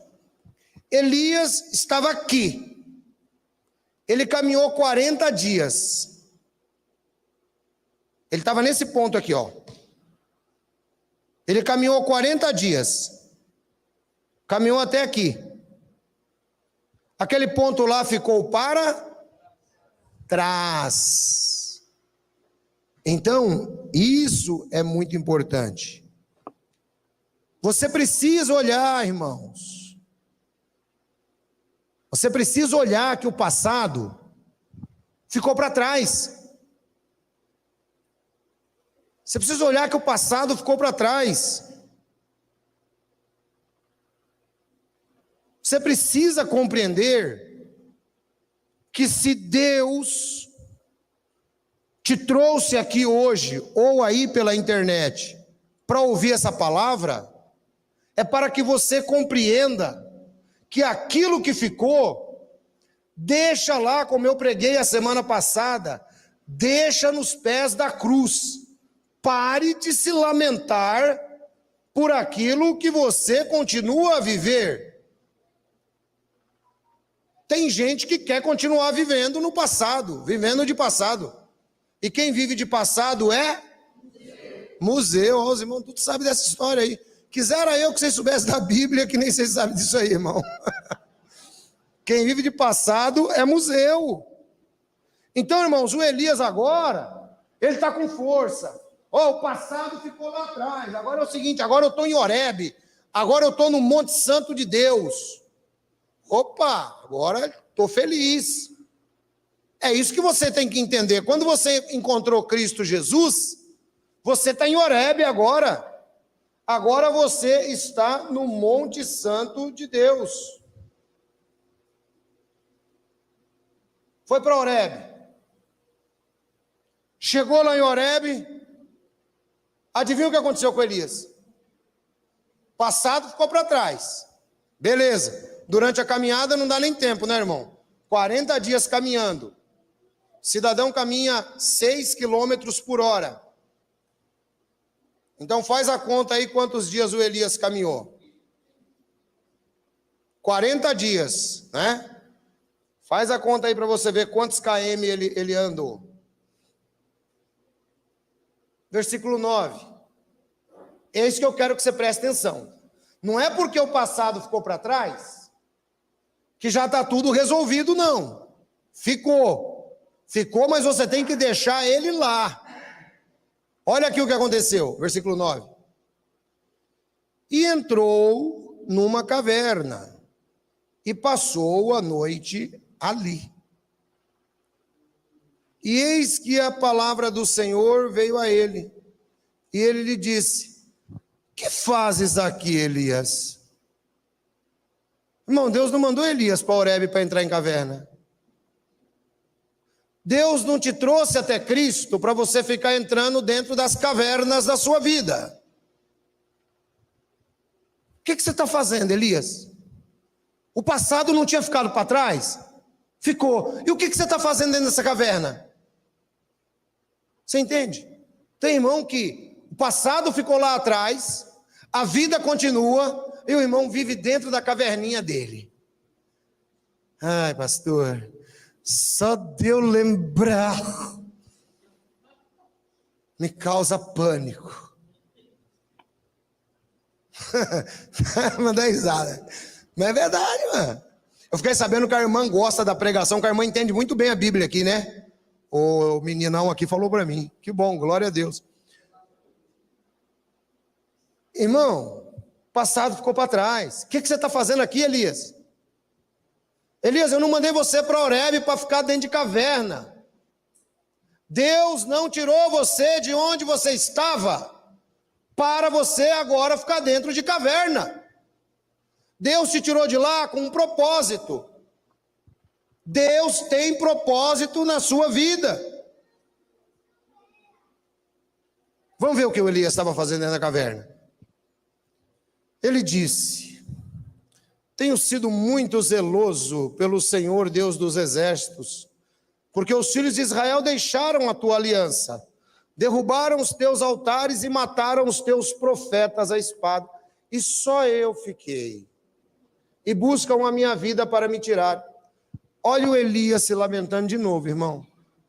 Elias estava aqui. Ele caminhou 40 dias. Ele estava nesse ponto aqui, ó. Ele caminhou 40 dias. Caminhou até aqui. Aquele ponto lá ficou para trás. Então, isso é muito importante. Você precisa olhar, irmãos. Você precisa olhar que o passado ficou para trás. Você precisa olhar que o passado ficou para trás. Você precisa compreender que se Deus te trouxe aqui hoje, ou aí pela internet, para ouvir essa palavra, é para que você compreenda que aquilo que ficou, deixa lá, como eu preguei a semana passada, deixa nos pés da cruz. Pare de se lamentar por aquilo que você continua a viver. Tem gente que quer continuar vivendo no passado, vivendo de passado. E quem vive de passado é? Museu. Os irmãos, tudo sabe dessa história aí. Quisera eu que vocês soubessem da Bíblia, que nem vocês sabem disso aí, irmão. Quem vive de passado é museu. Então, irmãos, o Elias agora, ele está com força. O passado ficou lá atrás. Agora é o seguinte, agora eu estou em Horebe. Agora eu estou no Monte Santo de Deus. Opa, agora estou feliz. É isso que você tem que entender. Quando você encontrou Cristo Jesus, você está em Horebe agora. Agora você está no Monte Santo de Deus. Foi para Horebe. Chegou lá em Horebe. Adivinha o que aconteceu com Elias? Passado ficou para trás. Beleza. Durante a caminhada não dá nem tempo, né, irmão? 40 dias caminhando. O cidadão caminha 6 quilômetros por hora. Então faz a conta aí quantos dias o Elias caminhou. 40 dias, né? Faz a conta aí para você ver quantos km ele andou. Versículo 9. É isso que eu quero que você preste atenção. Não é porque o passado ficou para trás que já está tudo resolvido, não. Ficou, mas você tem que deixar ele lá. Olha aqui o que aconteceu, versículo 9. E entrou numa caverna e passou a noite ali. E eis que a palavra do Senhor veio a ele. E ele lhe disse: que fazes aqui, Elias? Irmão, Deus não mandou Elias para Horebe para entrar em caverna. Deus não te trouxe até Cristo para você ficar entrando dentro das cavernas da sua vida. O que você está fazendo, Elias? O passado não tinha ficado para trás? Ficou. E o que você está fazendo dentro dessa caverna? Você entende? Tem irmão que o passado ficou lá atrás, a vida continua, e o irmão vive dentro da caverninha dele. Ai, pastor, só de eu lembrar me causa pânico. Manda risada. Mas é verdade, mano. Eu fiquei sabendo que a irmã gosta da pregação, que a irmã entende muito bem a Bíblia aqui, né? O meninão aqui falou para mim. Que bom, glória a Deus. Irmão, passado ficou para trás. O que você está fazendo aqui, Elias? Elias, eu não mandei você para Horebe para ficar dentro de caverna. Deus não tirou você de onde você estava para você agora ficar dentro de caverna. Deus te tirou de lá com um propósito. Deus tem propósito na sua vida. Vamos ver o que o Elias estava fazendo dentro da caverna. Ele disse: tenho sido muito zeloso pelo Senhor Deus dos exércitos, porque os filhos de Israel deixaram a tua aliança, derrubaram os teus altares e mataram os teus profetas à espada, e só eu fiquei, e buscam a minha vida para me tirar. Olha o Elias se lamentando de novo, irmão.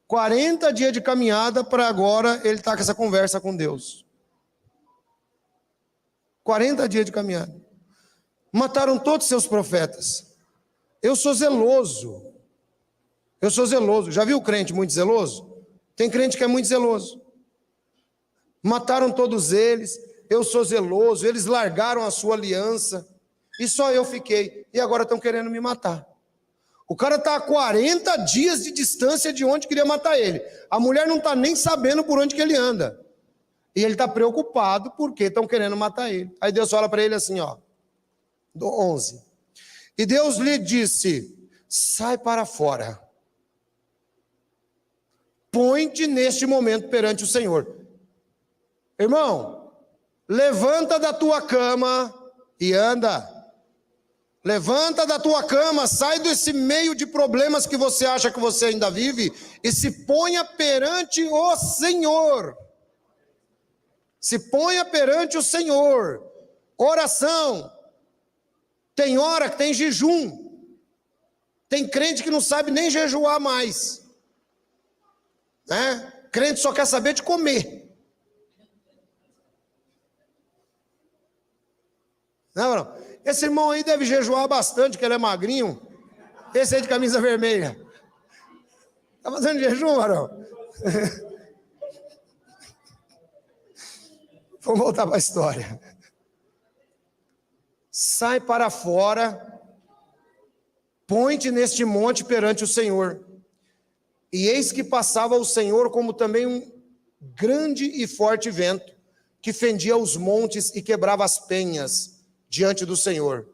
40 dias de caminhada para agora ele está com essa conversa com Deus. 40 dias de caminhada. Mataram todos os seus profetas. Eu sou zeloso. Eu sou zeloso. Já viu crente muito zeloso? Tem crente que é muito zeloso. Mataram todos eles. Eu sou zeloso. Eles largaram a sua aliança. E só eu fiquei. E agora estão querendo me matar. O cara está a 40 dias de distância de onde queria matar ele. A mulher não está nem sabendo por onde que ele anda. E ele está preocupado porque estão querendo matar ele. Aí Deus fala para ele assim, ó. Do 11. E Deus lhe disse, sai para fora. Põe-te neste momento perante o Senhor. Irmão, levanta da tua cama e anda. Levanta da tua cama, sai desse meio de problemas que você acha que você ainda vive e se ponha perante o Senhor. Se ponha perante o Senhor. Oração. Tem hora que tem jejum. Tem crente que não sabe nem jejuar mais. Né? Crente só quer saber de comer. Não. Esse irmão aí deve jejuar bastante, que ele é magrinho. Esse aí de camisa vermelha. Está fazendo jejum, varão? Vamos voltar para a história. Sai para fora, põe-te neste monte perante o Senhor. E eis que passava o Senhor como também um grande e forte vento, que fendia os montes e quebrava as penhas diante do Senhor.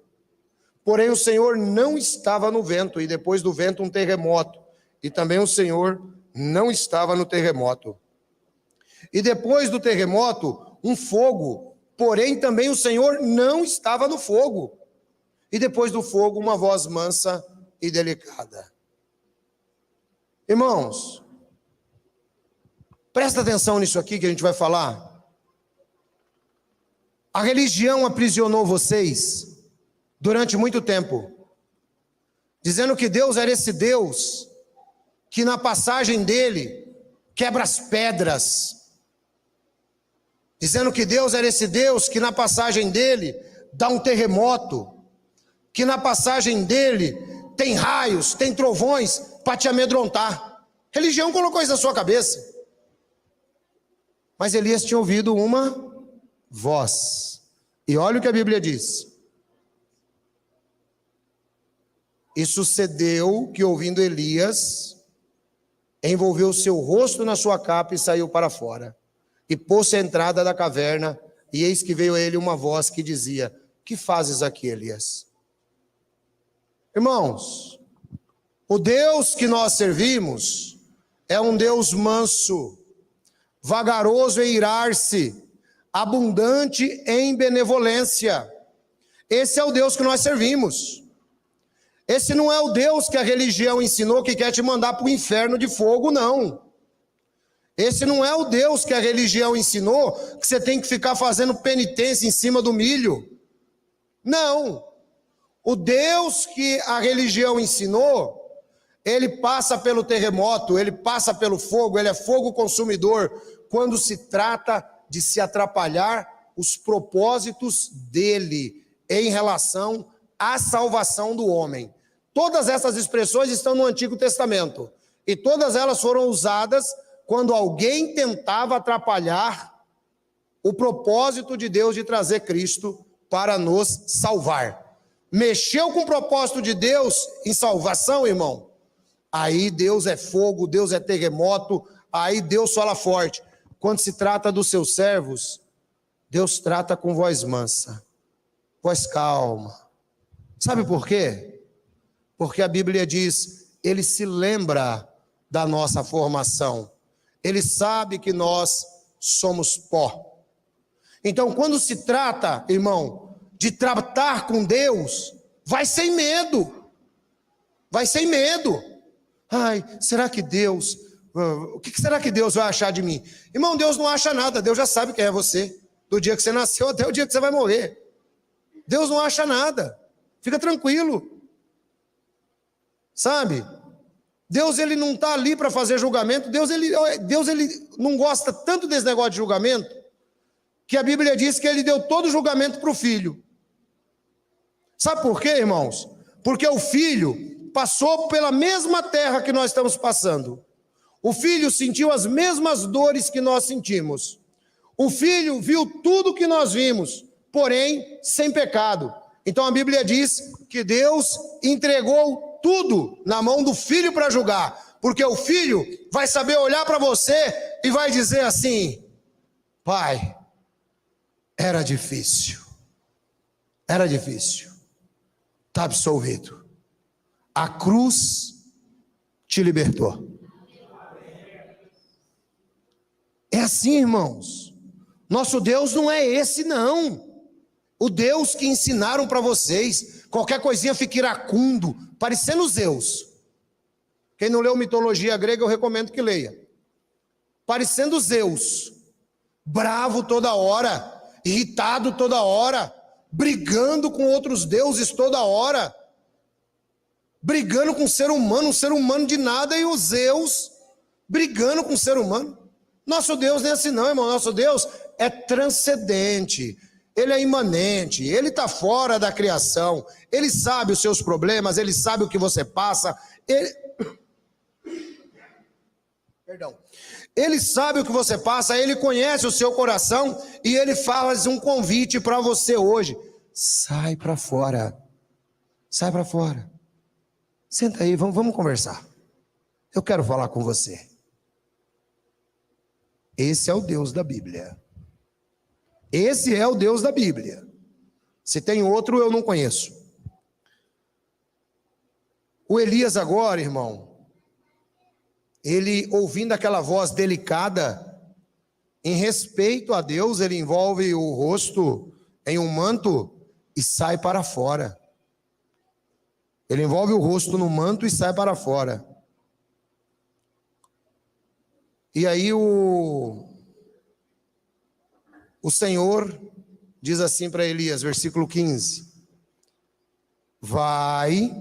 Porém o Senhor não estava no vento, e depois do vento um terremoto, e também o Senhor não estava no terremoto. E depois do terremoto, um fogo, porém também o Senhor não estava no fogo. E depois do fogo, uma voz mansa e delicada. Irmãos, presta atenção nisso aqui que a gente vai falar. A religião aprisionou vocês durante muito tempo, dizendo que Deus era esse Deus que na passagem dele quebra as pedras, dizendo que Deus era esse Deus que na passagem dele dá um terremoto, que na passagem dele tem raios, tem trovões para te amedrontar. Religião colocou isso na sua cabeça. Mas Elias tinha ouvido uma voz. E olha o que a Bíblia diz. E sucedeu que, ouvindo Elias, envolveu seu rosto na sua capa e saiu para fora. E pôs-se à entrada da caverna, e eis que veio a ele uma voz que dizia: que fazes aqui, Elias? Irmãos, o Deus que nós servimos é um Deus manso, vagaroso em irar-se, abundante em benevolência. Esse é o Deus que nós servimos. Esse não é o Deus que a religião ensinou que quer te mandar para o inferno de fogo, não. Esse não é o Deus que a religião ensinou que você tem que ficar fazendo penitência em cima do milho. Não. O Deus que a religião ensinou, ele passa pelo terremoto, ele passa pelo fogo, ele é fogo consumidor quando se trata de se atrapalhar os propósitos dele em relação à salvação do homem. Todas essas expressões estão no Antigo Testamento, e todas elas foram usadas quando alguém tentava atrapalhar o propósito de Deus de trazer Cristo para nos salvar. Mexeu com o propósito de Deus em salvação, irmão? Aí Deus é fogo, Deus é terremoto, aí Deus fala forte. Quando se trata dos seus servos, Deus trata com voz mansa, voz calma. Sabe por quê? Porque a Bíblia diz, ele se lembra da nossa formação. Ele sabe que nós somos pó. Então, quando se trata, irmão, de tratar com Deus, vai sem medo. Vai sem medo. Ai, será que Deus... O que será que Deus vai achar de mim? Irmão, Deus não acha nada. Deus já sabe quem é você. Do dia que você nasceu até o dia que você vai morrer. Deus não acha nada. Fica tranquilo. Sabe? Deus, ele não está ali para fazer julgamento. Deus, ele não gosta tanto desse negócio de julgamento, que a Bíblia diz que ele deu todo o julgamento para o filho. Sabe por quê, irmãos? Porque o filho passou pela mesma terra que nós estamos passando. O filho sentiu as mesmas dores que nós sentimos. O filho viu tudo que nós vimos, porém sem pecado. Então a Bíblia diz que Deus entregou tudo na mão do filho para julgar, porque o filho vai saber olhar para você e vai dizer assim: pai, era difícil, está absolvido, a cruz te libertou. É assim, irmãos. Nosso Deus não é esse, não. O Deus que ensinaram para vocês, qualquer coisinha fica iracundo, parecendo Zeus. Quem não leu mitologia grega, eu recomendo que leia. Parecendo Zeus, bravo toda hora, irritado toda hora, brigando com outros deuses toda hora, brigando com um ser humano de nada, e o Zeus brigando com o ser humano. Nosso Deus não é assim não, irmão. Nosso Deus é transcendente, ele é imanente, ele está fora da criação, ele sabe os seus problemas, ele sabe o que você passa, ele sabe o que você passa, ele conhece o seu coração, e ele faz um convite para você hoje: sai para fora, senta aí, vamos conversar, eu quero falar com você. Esse é o Deus da Bíblia. Esse é o Deus da Bíblia. Se tem outro, eu não conheço. O Elias agora, irmão, ele ouvindo aquela voz delicada, em respeito a Deus, ele envolve o rosto em um manto e sai para fora. Ele envolve o rosto no manto e sai para fora. E aí o Senhor diz assim para Elias, versículo 15: vai,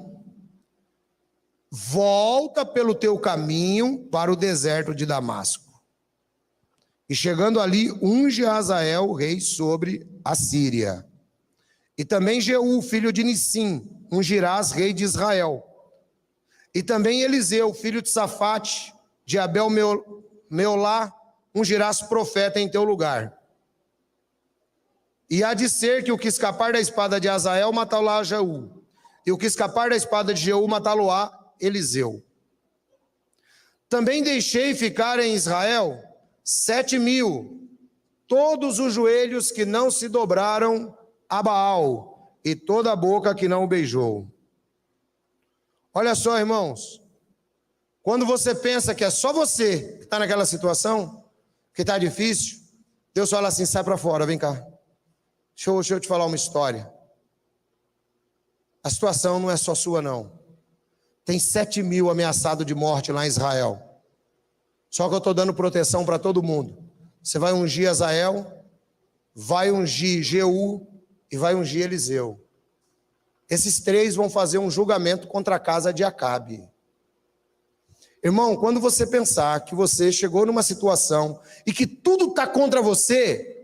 volta pelo teu caminho para o deserto de Damasco, e chegando ali, unge Azael, rei sobre a Síria, e também Jeú, filho de Nissim, ungirás rei de Israel, e também Eliseu, filho de Safate, de Abel Meolá, ungirás profeta em teu lugar. E há de ser que o que escapar da espada de Azael, matá-lo-á Jeú, e o que escapar da espada de Jeú, matá-lo-á Eliseu. Também deixei ficar em Israel 7.000, todos os joelhos que não se dobraram a Baal, e toda a boca que não o beijou. Olha só, irmãos, quando você pensa que é só você que está naquela situação, que está difícil, Deus fala assim: sai para fora, vem cá. Deixa eu te falar uma história. A situação não é só sua, não. Tem 7.000 ameaçados de morte lá em Israel. Só que eu estou dando proteção para todo mundo. Você vai ungir Azael, vai ungir Jeú e vai ungir Eliseu. Esses 3 vão fazer um julgamento contra a casa de Acabe. Irmão, quando você pensar que você chegou numa situação e que tudo está contra você,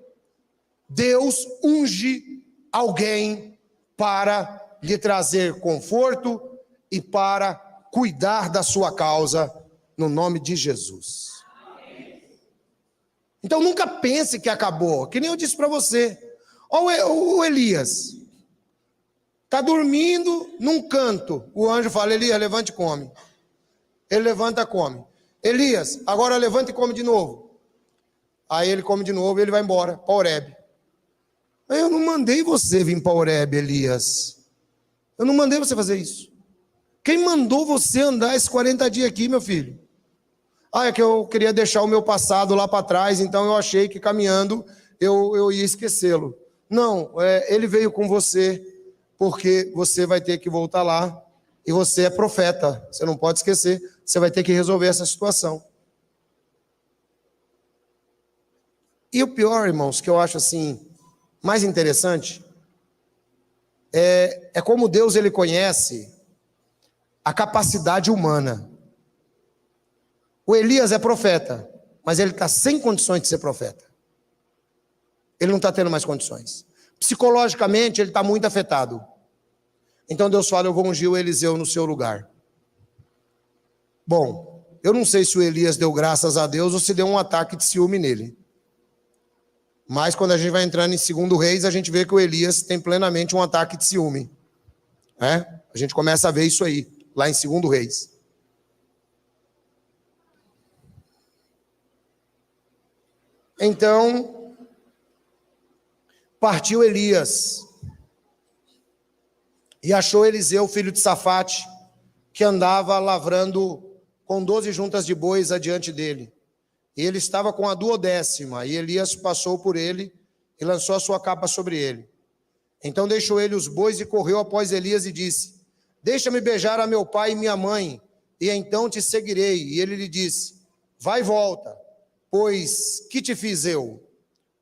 Deus unge alguém para lhe trazer conforto e para cuidar da sua causa, no nome de Jesus. Então nunca pense que acabou, que nem eu disse para você. Olha o Elias, está dormindo num canto, o anjo fala: Elias, levante e come. Ele levanta e come. Elias, agora levanta e come de novo. Aí ele come de novo e ele vai embora para Horebe. Eu não mandei você vir para Horebe, Elias. Eu não mandei você fazer isso. Quem mandou você andar esses 40 dias aqui, meu filho? É que eu queria deixar o meu passado lá para trás, então eu achei que caminhando eu ia esquecê-lo. Não, ele veio com você, porque você vai ter que voltar lá e você é profeta. Você não pode esquecer, você vai ter que resolver essa situação. E o pior, irmãos, que eu acho assim, mais interessante, é como Deus ele conhece a capacidade humana. O Elias é profeta, mas ele está sem condições de ser profeta. Ele não está tendo mais condições. Psicologicamente, ele está muito afetado. Então Deus fala, eu vou ungir o Eliseu no seu lugar. Bom, eu não sei se o Elias deu graças a Deus ou se deu um ataque de ciúme nele. Mas quando a gente vai entrando em 2 Reis, a gente vê que o Elias tem plenamente um ataque de ciúme. A gente começa a ver isso aí, lá em 2 Reis. Então, partiu Elias e achou Eliseu, filho de Safate, que andava lavrando com 12 juntas de bois adiante dele. E ele estava com a 12ª, e Elias passou por ele e lançou a sua capa sobre ele. Então deixou ele os bois e correu após Elias e disse, deixa-me beijar a meu pai e minha mãe, e então te seguirei. E ele lhe disse, vai e volta, pois que te fiz eu?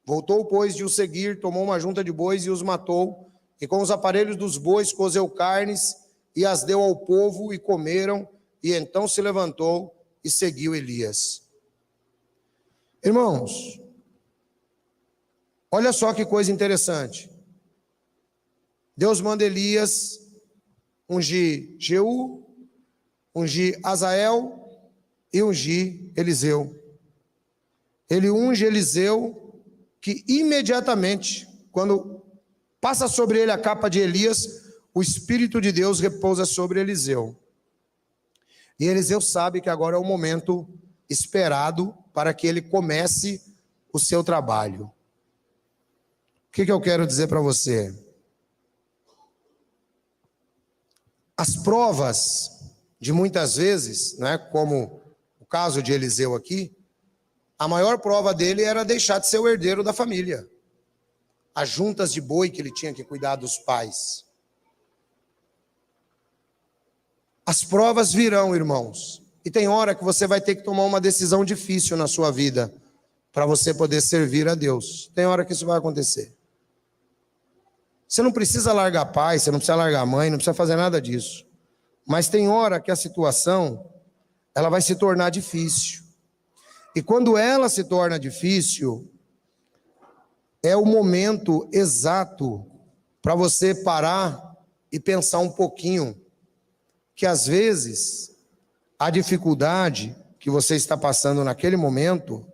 Voltou, pois, de o seguir, tomou uma junta de bois e os matou, e com os aparelhos dos bois cozeu carnes, e as deu ao povo, e comeram, e então se levantou e seguiu Elias. Irmãos, olha só que coisa interessante. Deus manda Elias ungir Jeú, ungir Azael e ungir Eliseu. Ele unge Eliseu, que imediatamente, quando passa sobre ele a capa de Elias, o Espírito de Deus repousa sobre Eliseu. E Eliseu sabe que agora é o momento esperado para que ele comece o seu trabalho. O que eu quero dizer para você? As provas, de muitas vezes, como o caso de Eliseu aqui, a maior prova dele era deixar de ser o herdeiro da família. As juntas de boi que ele tinha que cuidar dos pais. As provas virão, irmãos. E tem hora que você vai ter que tomar uma decisão difícil na sua vida para você poder servir a Deus. Tem hora que isso vai acontecer. Você não precisa largar pai, você não precisa largar mãe, não precisa fazer nada disso. Mas tem hora que a situação, ela vai se tornar difícil. E quando ela se torna difícil, é o momento exato para você parar e pensar um pouquinho. Que às vezes a dificuldade que você está passando naquele momento,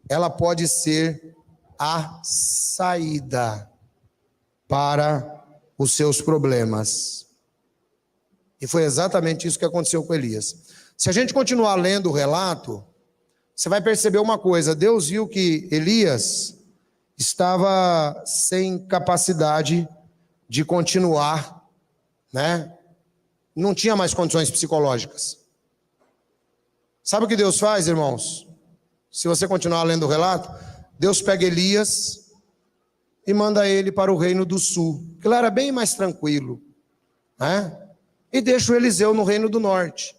ela pode ser a saída para os seus problemas. E foi exatamente isso que aconteceu com Elias. Se a gente continuar lendo o relato, você vai perceber uma coisa. Deus viu que Elias estava sem capacidade de continuar, Não tinha mais condições psicológicas. Sabe o que Deus faz, irmãos? Se você continuar lendo o relato, Deus pega Elias e manda ele para o reino do sul, que lá era bem mais tranquilo, E deixa o Eliseu no reino do norte.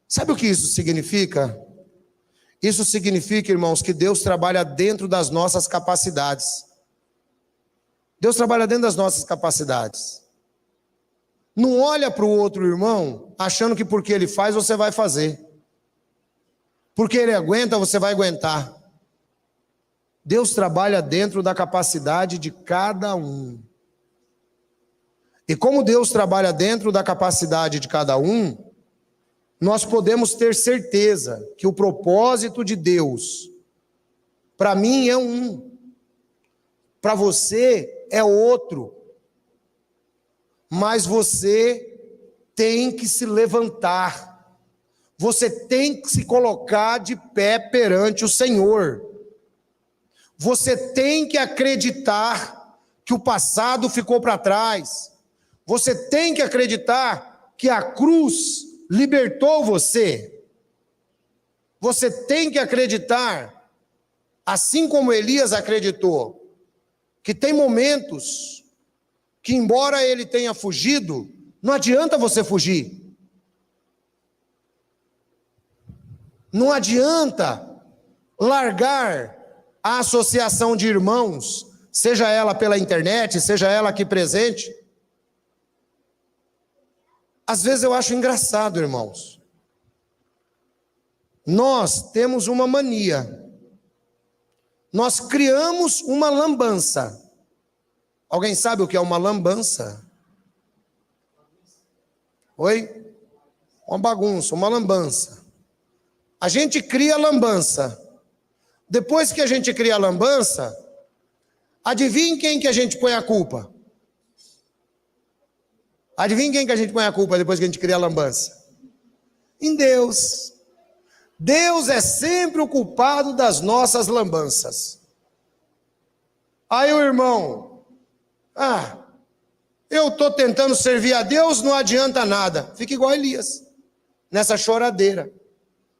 Sabe o que isso significa? Isso significa, irmãos, que Deus trabalha dentro das nossas capacidades. Deus trabalha dentro das nossas capacidades. Não olha para o outro irmão achando que porque ele faz, você vai fazer. Porque ele aguenta, você vai aguentar. Deus trabalha dentro da capacidade de cada um. E como Deus trabalha dentro da capacidade de cada um, nós podemos ter certeza que o propósito de Deus, para mim é um, para você é outro. Mas você tem que se levantar, você tem que se colocar de pé perante o Senhor, você tem que acreditar que o passado ficou para trás, você tem que acreditar que a cruz libertou você, você tem que acreditar, assim como Elias acreditou, que tem momentos que embora ele tenha fugido, Não adianta você fugir. Não adianta largar a associação de irmãos, seja ela pela internet, seja ela aqui presente. Às vezes eu acho engraçado, irmãos. Nós temos uma mania. Nós criamos uma lambança. Alguém sabe o que é uma lambança? Oi? Uma bagunça, uma lambança. A gente cria lambança. Depois que a gente cria a lambança, adivinha quem que a gente põe a culpa? Adivinha quem que a gente põe a culpa depois que a gente cria a lambança? Em Deus. Deus é sempre o culpado das nossas lambanças. Aí o irmão, eu estou tentando servir a Deus, não adianta nada. Fica igual Elias, nessa choradeira.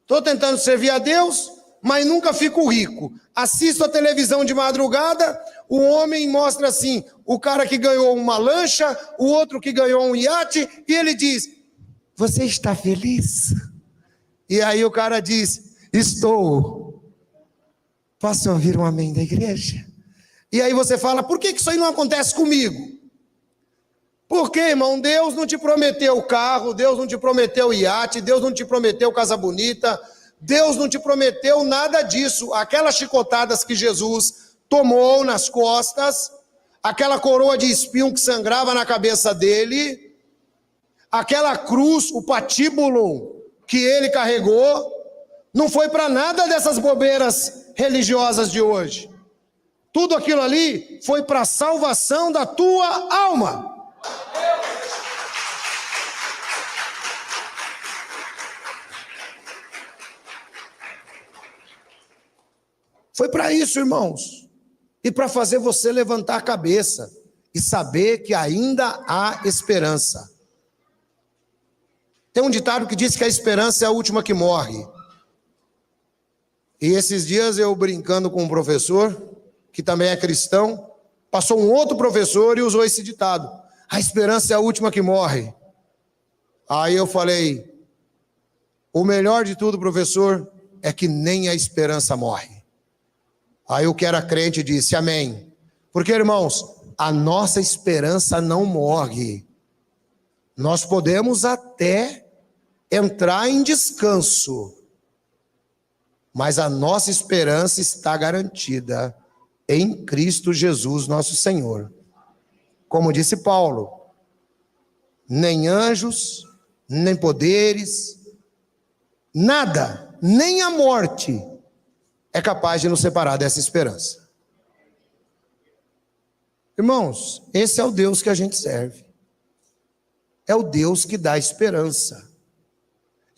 Estou tentando servir a Deus, mas nunca fico rico. Assisto a televisão de madrugada, o homem mostra assim, o cara que ganhou uma lancha, o outro que ganhou um iate, e ele diz, você está feliz? E aí o cara diz, estou. Posso ouvir um amém da igreja? E aí você fala, por que isso aí não acontece comigo? Porque, irmão, Deus não te prometeu carro, Deus não te prometeu iate, Deus não te prometeu casa bonita, Deus não te prometeu nada disso. Aquelas chicotadas que Jesus tomou nas costas, aquela coroa de espinho que sangrava na cabeça dele, aquela cruz, o patíbulo que ele carregou, não foi para nada dessas bobeiras religiosas de hoje. Tudo aquilo ali foi para a salvação da tua alma. Foi para isso, irmãos. E para fazer você levantar a cabeça e saber que ainda há esperança. Tem um ditado que diz que a esperança é a última que morre. E esses dias eu brincando com um professor, que também é cristão, passou um outro professor e usou esse ditado. A esperança é a última que morre. Aí eu falei, o melhor de tudo, professor, é que nem a esperança morre. Aí o que era crente disse, amém. Porque, irmãos, a nossa esperança não morre. Nós podemos até entrar em descanso, mas a nossa esperança está garantida em Cristo Jesus, nosso Senhor. Como disse Paulo, nem anjos, nem poderes, nada, nem a morte é capaz de nos separar dessa esperança. Irmãos, esse é o Deus que a gente serve. É o Deus que dá esperança.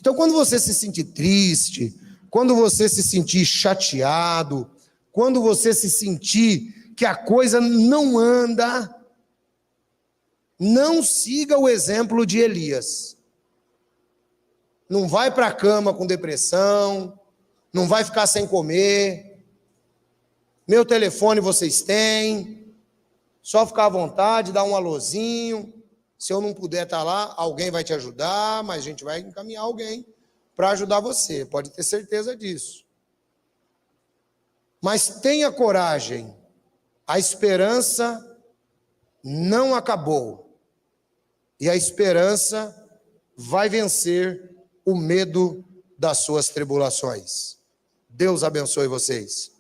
Então, quando você se sentir triste, quando você se sentir chateado, quando você se sentir que a coisa não anda, não siga o exemplo de Elias. Não vai para a cama com depressão, não vai ficar sem comer. Meu telefone vocês têm, só ficar à vontade, dar um alôzinho. Se eu não puder estar lá, alguém vai te ajudar, mas a gente vai encaminhar alguém para ajudar você, pode ter certeza disso. Mas tenha coragem, a esperança não acabou. E a esperança vai vencer o medo das suas tribulações. Deus abençoe vocês.